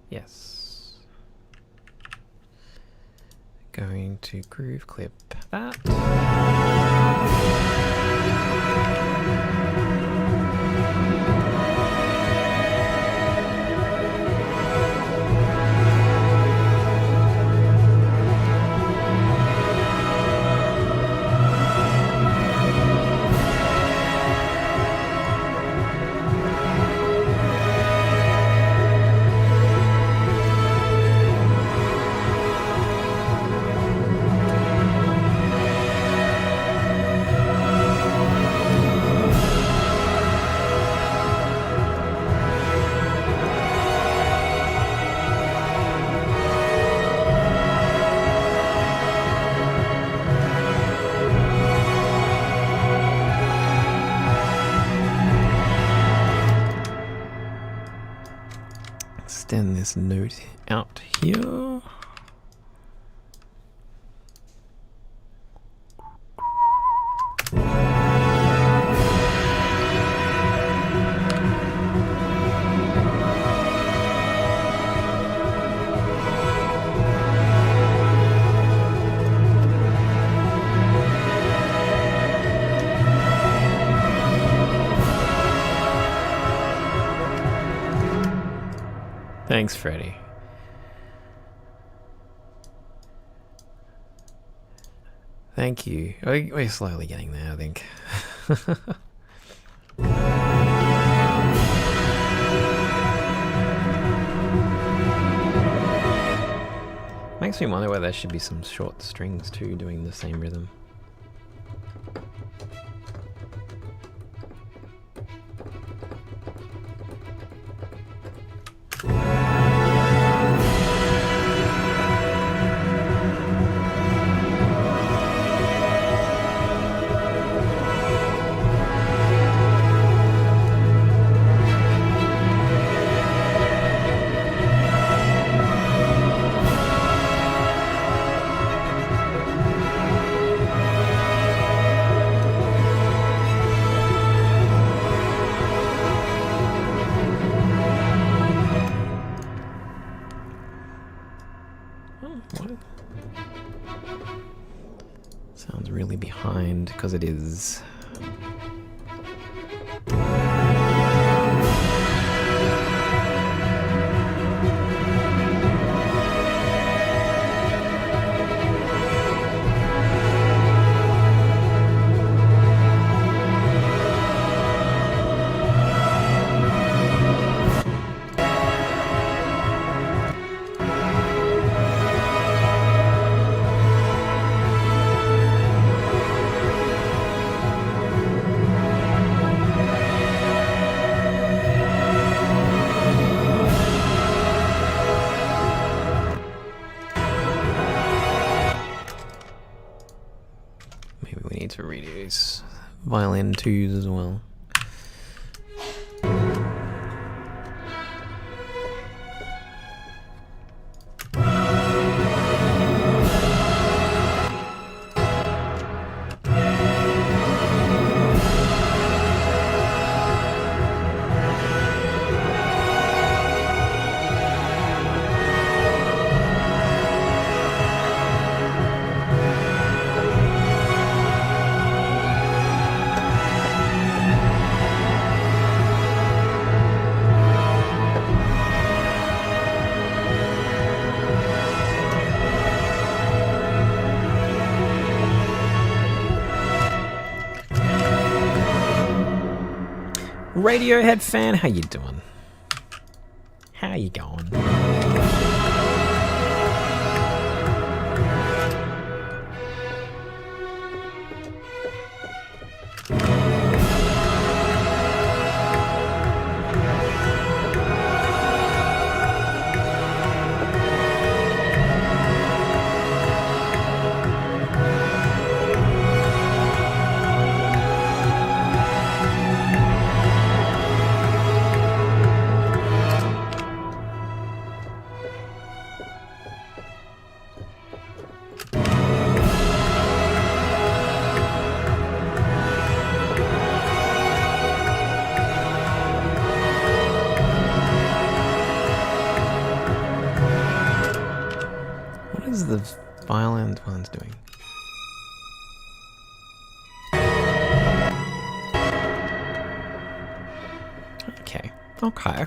Yes. Going to groove clip that. Extend this note out here. Thanks, Freddie. Thank you. We're slowly getting there, I think. Makes me wonder whether there should be some short strings too doing the same rhythm. Sounds really behind because it is. To reduce violin twos as well. Radiohead fan, how you doing? How you going? What is the violin one's doing? Okay. Okay.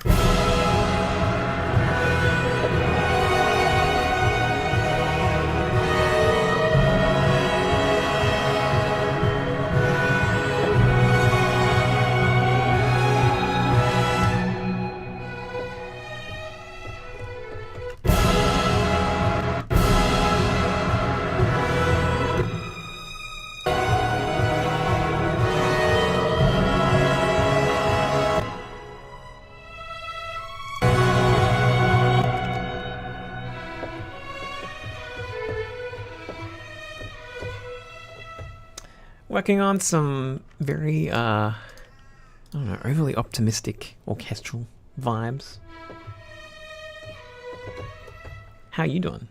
Working on some very, I don't know, overly optimistic orchestral vibes. How you doing?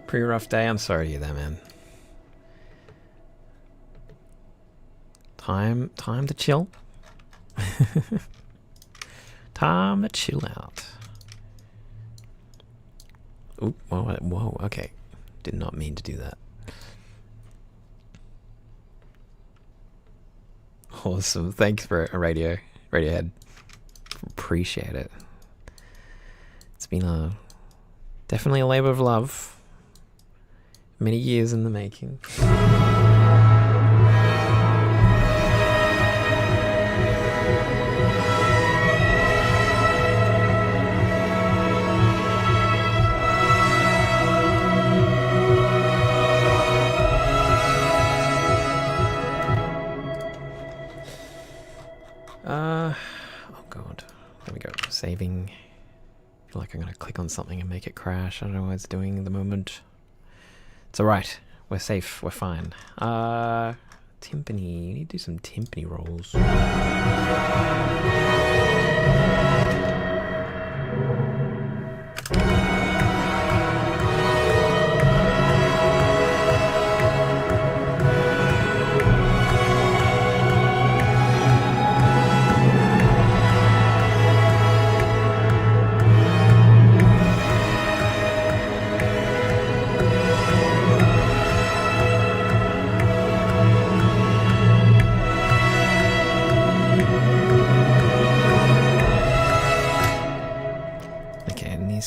Pretty rough day. I'm sorry to hear that, man. Time to chill. Time to chill out. Oop, whoa, okay. Did not mean to do that. Awesome. Thanks for a Radiohead. Appreciate it. It's been definitely a labor of love. Many years in the making. Oh god. There we go. Saving. I feel like I'm gonna click on something and make it crash. I don't know what it's doing at the moment. It's alright. We're safe. We're fine. Timpani. You need to do some timpani rolls.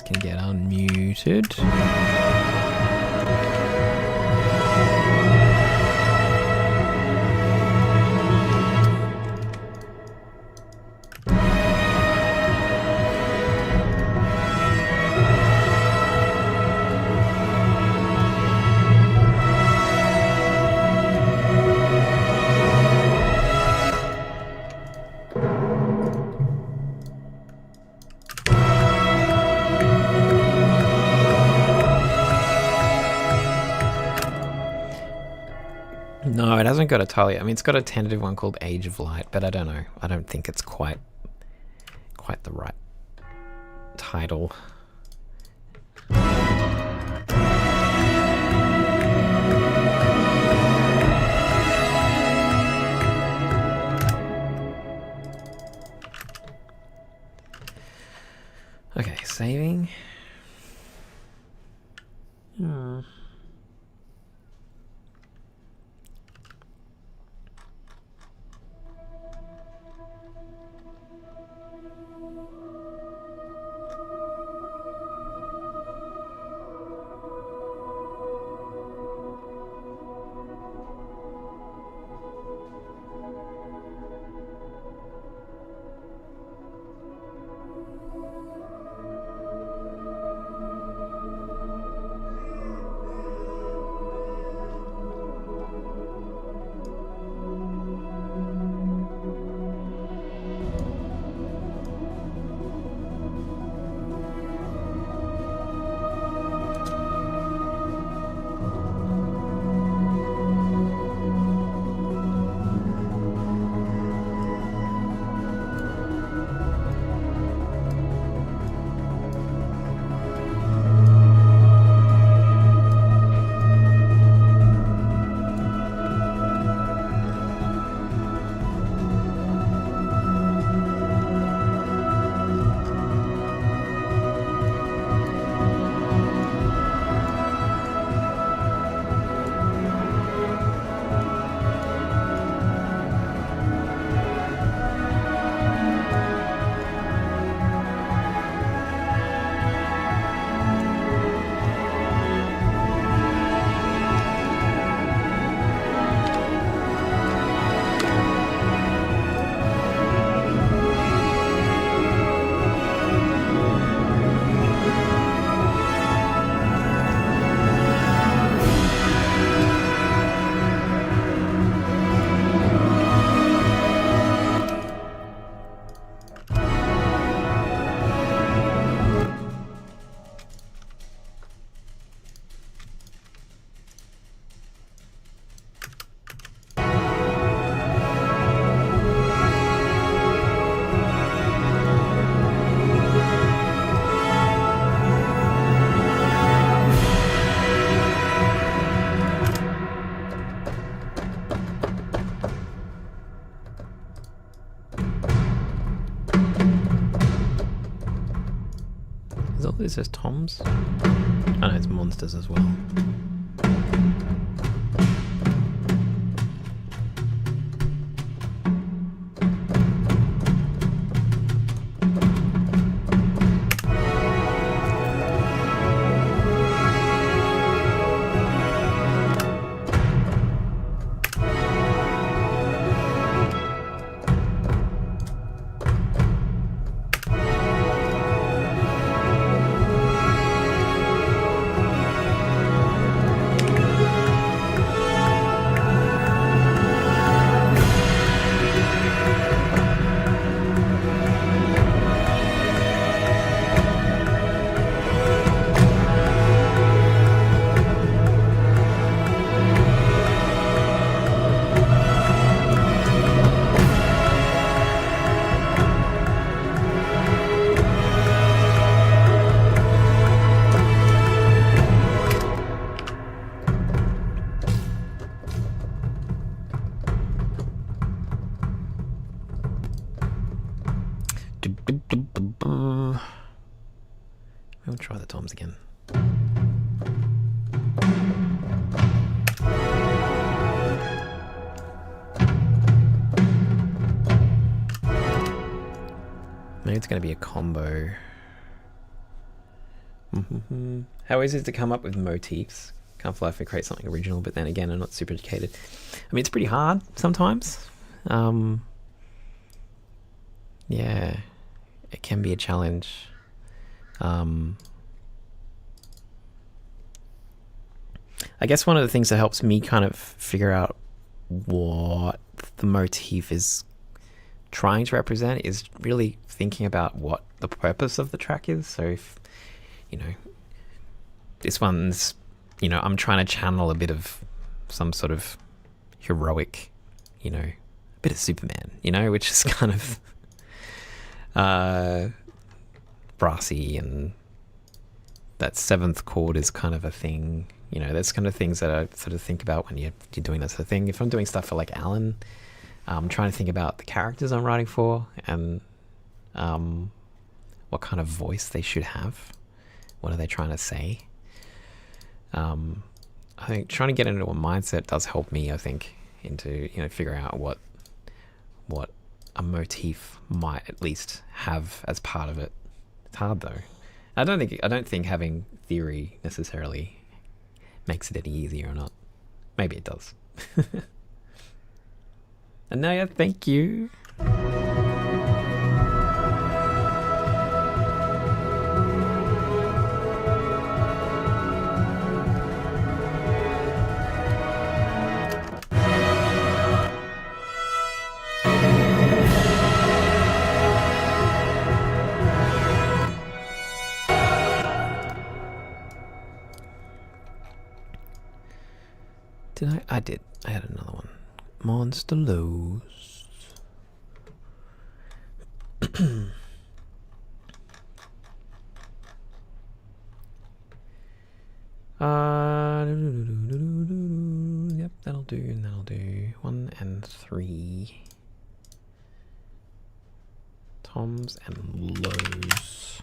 Can get unmuted. No, it hasn't got a title yet. I mean, it's got a tentative one called Age of Light, but I don't know. I don't think it's quite the right title. Okay, saving. Is all this just toms? Oh no, it's monsters as well. We'll try the toms again. Maybe it's going to be a combo. How easy is it to come up with motifs? Can't fly if I create something original, but then again, I'm not super educated. I mean, it's pretty hard sometimes. Yeah, it can be a challenge. I guess one of the things that helps me kind of figure out what the motif is trying to represent is really thinking about what the purpose of the track is. So if, you know, this one's, you know, I'm trying to channel a bit of some sort of heroic, you know, a bit of Superman, you know, which is kind of brassy, and that seventh chord is kind of a thing, you know. There's kind of things that I sort of think about when you're doing that sort of thing. If I'm doing stuff for like Alan, I'm trying to think about the characters I'm writing for and what kind of voice they should have. What are they trying to say? I think trying to get into a mindset does help me, I think, into, you know, figuring out what a motif might at least have as part of it. It's hard though. I don't think having theory necessarily makes it any easier or not. Maybe it does. Anaya, thank you. I did. I had another one. Monster Lows. Yep, that'll do. 1 and 3. Toms and lows.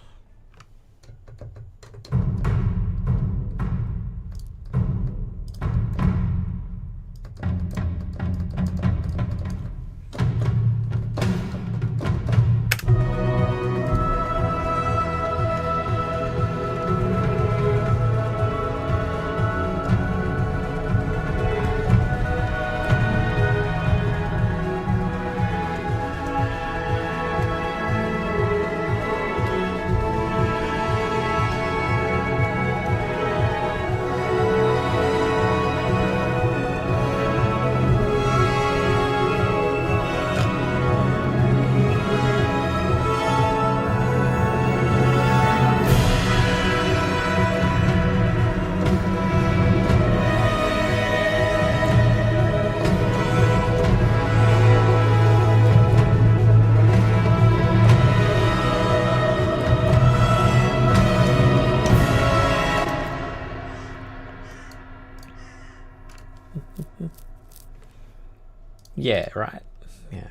Yeah, right. Yeah.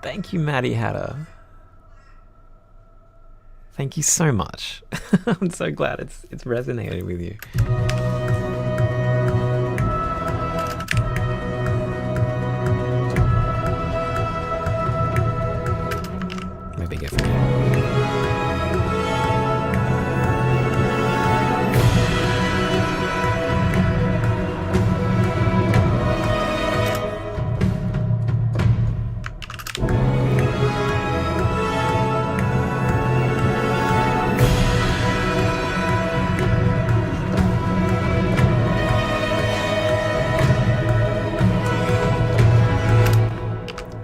Thank you, Maddie Hatter. Thank you so much. I'm so glad it's resonated with you. Maybe get from here.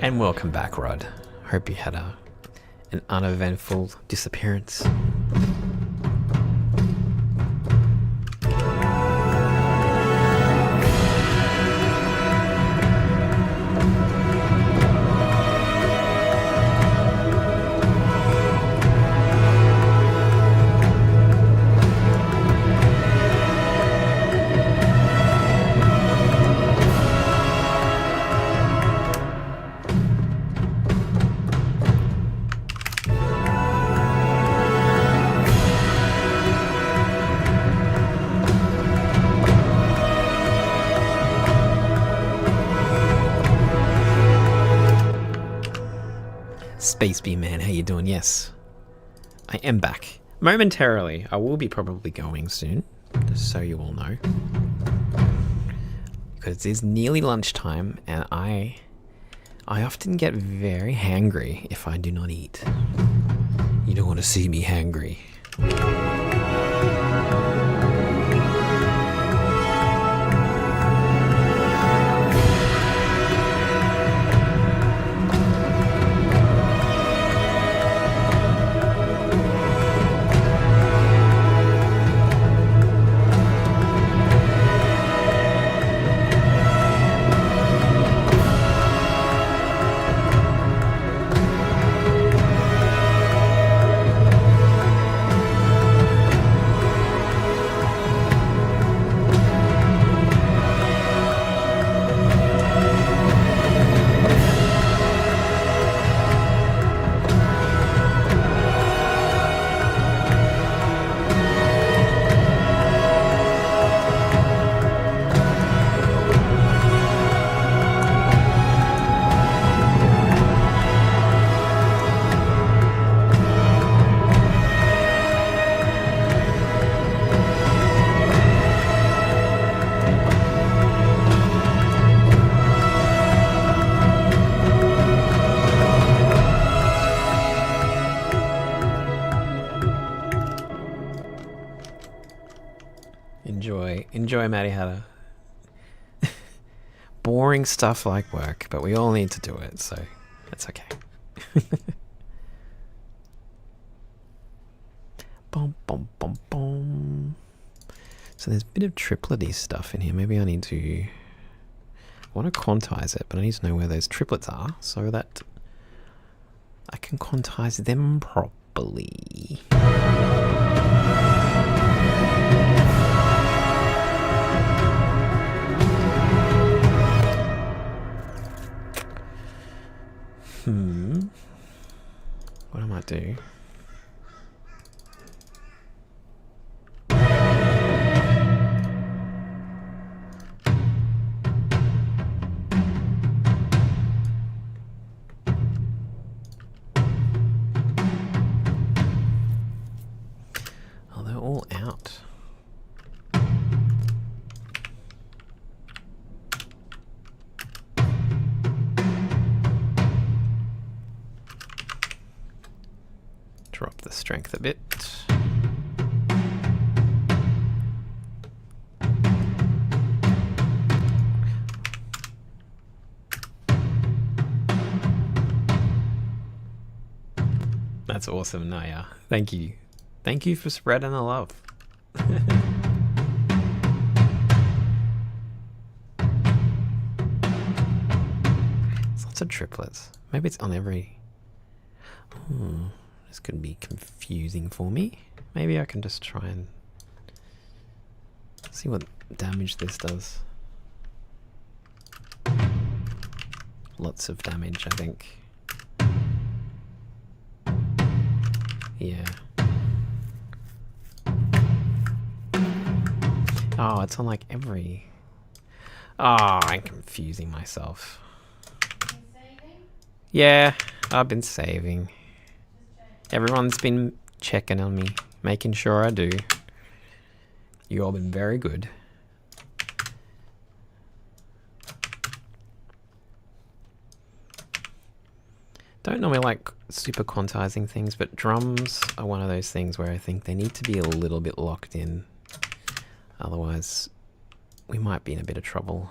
And welcome back, Rod. Hope you had an uneventful disappearance. Space Bee Man, how you doing? Yes, I am back. Momentarily. I will be probably going soon, just so you all know. Because it is nearly lunchtime, and I often get very hangry if I do not eat. You don't want to see me hangry. Enjoy, Maddie Hatter. Boring stuff like work, but we all need to do it, so that's okay. Bum, bum, bum, bum. So there's a bit of triplety stuff in here. Maybe I need to... I want to quantize it, but I need to know where those triplets are so that I can quantize them properly. What I might do... Oh, they're all out. Drop the strength a bit. That's awesome, Naya. Thank you. Thank you for spreading the love. It's lots of triplets. Maybe it's on every... This could be confusing for me. Maybe I can just try and see what damage this does. Lots of damage, I think. Yeah. Oh, it's on like every... Oh, I'm confusing myself. Yeah, I've been saving. Everyone's been checking on me, making sure I do. You all been very good. Don't normally like super quantizing things, but drums are one of those things where I think they need to be a little bit locked in. Otherwise, we might be in a bit of trouble.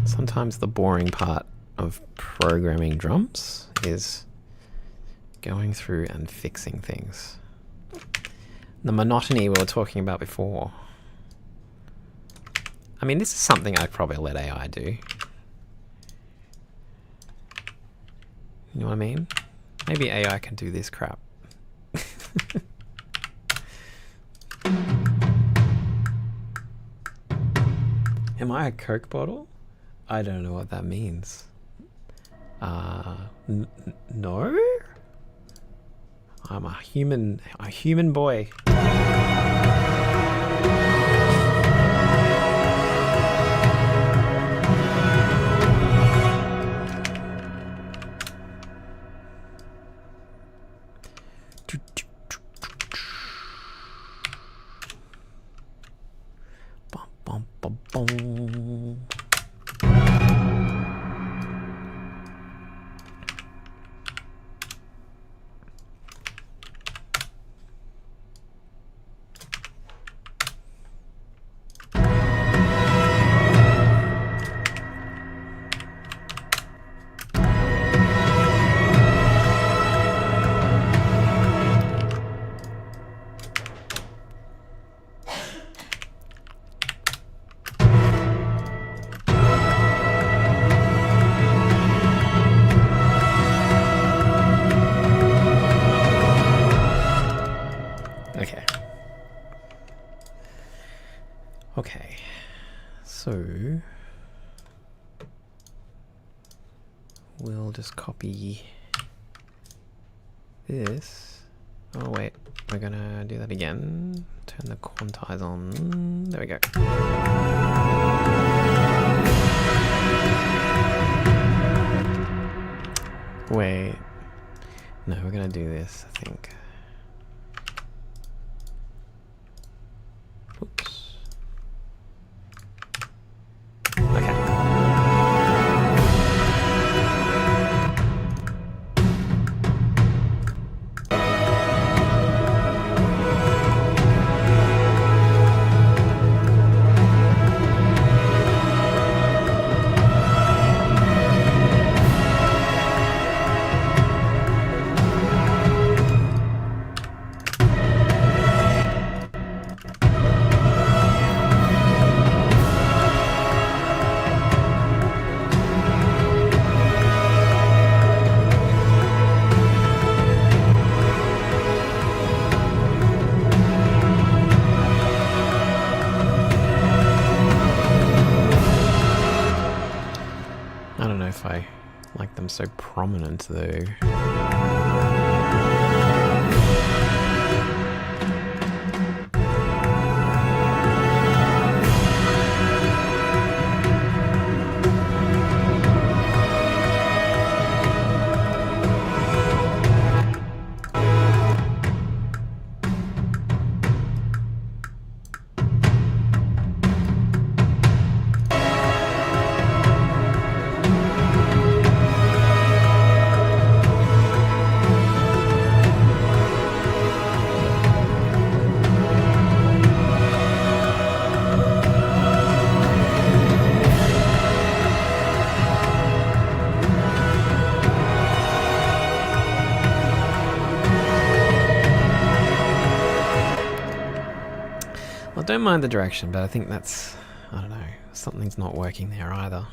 Sometimes the boring part of programming drums is going through and fixing things. The monotony we were talking about before. I mean, this is something I'd probably let AI do. You know what I mean? Maybe AI can do this crap. Am I a Coke bottle? I don't know what that means. No? I'm a human boy. Bum, bum, bum, bum. Okay, so we'll just copy this. Oh wait, we're gonna do that again. Turn the quantize on. There we go. Wait. No, we're gonna do this, I think. Oops. Okay. I don't know if I like them so prominent though. I don't mind the direction, but I think that's, I don't know, something's not working there either.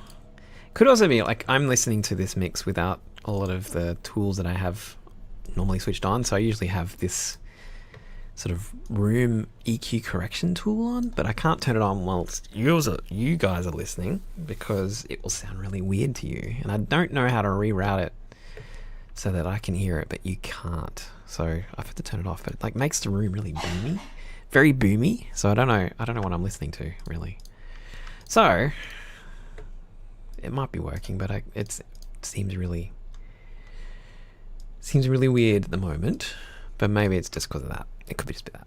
Could also be like I'm listening to this mix without a lot of the tools that I have normally switched on, so I usually have this sort of room EQ correction tool on, but I can't turn it on whilst you guys are listening because it will sound really weird to you, and I don't know how to reroute it so that I can hear it, but you can't. So I've had to turn it off, but it like makes the room really boomy. Very boomy, so I don't know what I'm listening to really. So it might be working, but it seems really weird at the moment. But maybe it's just because of that. It could be just that.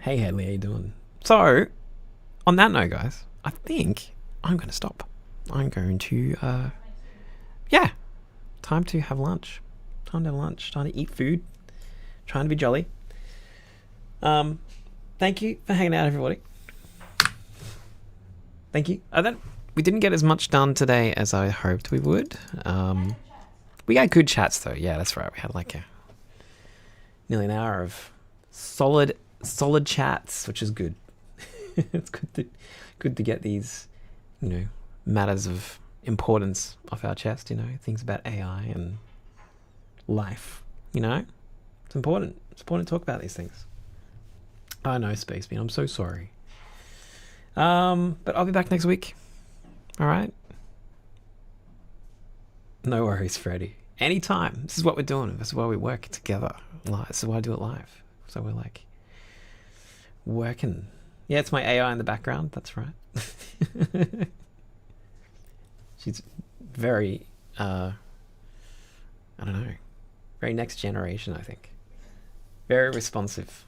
Hey Hadley, how you doing? So on that note, guys, I think I'm going to stop. I'm going to yeah, time to have lunch. Time to have lunch. Time to eat food. Trying to be jolly. Thank you for hanging out, everybody. Thank you. We didn't get as much done today as I hoped we would. We had good chats though. Yeah, that's right. We had like nearly an hour of solid chats, which is good. It's good to get these, matters of importance off our chest. Things about AI and life. It's important. It's important to talk about these things. I know, Spacebean. I'm so sorry. But I'll be back next week. All right. No worries, Freddie. Anytime. This is what we're doing. This is why we work together. This is why I do it live. So we're like working. Yeah, it's my AI in the background. That's right. She's very, I don't know, very next generation, I think. Very responsive.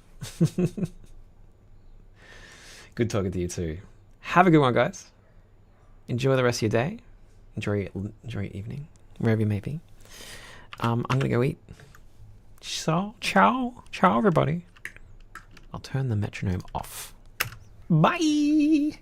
Good talking to you too. Have a good one, guys. Enjoy the rest of your day. Enjoy your evening, wherever you may be. I'm gonna go eat. So, ciao, everybody. I'll turn the metronome off. Bye.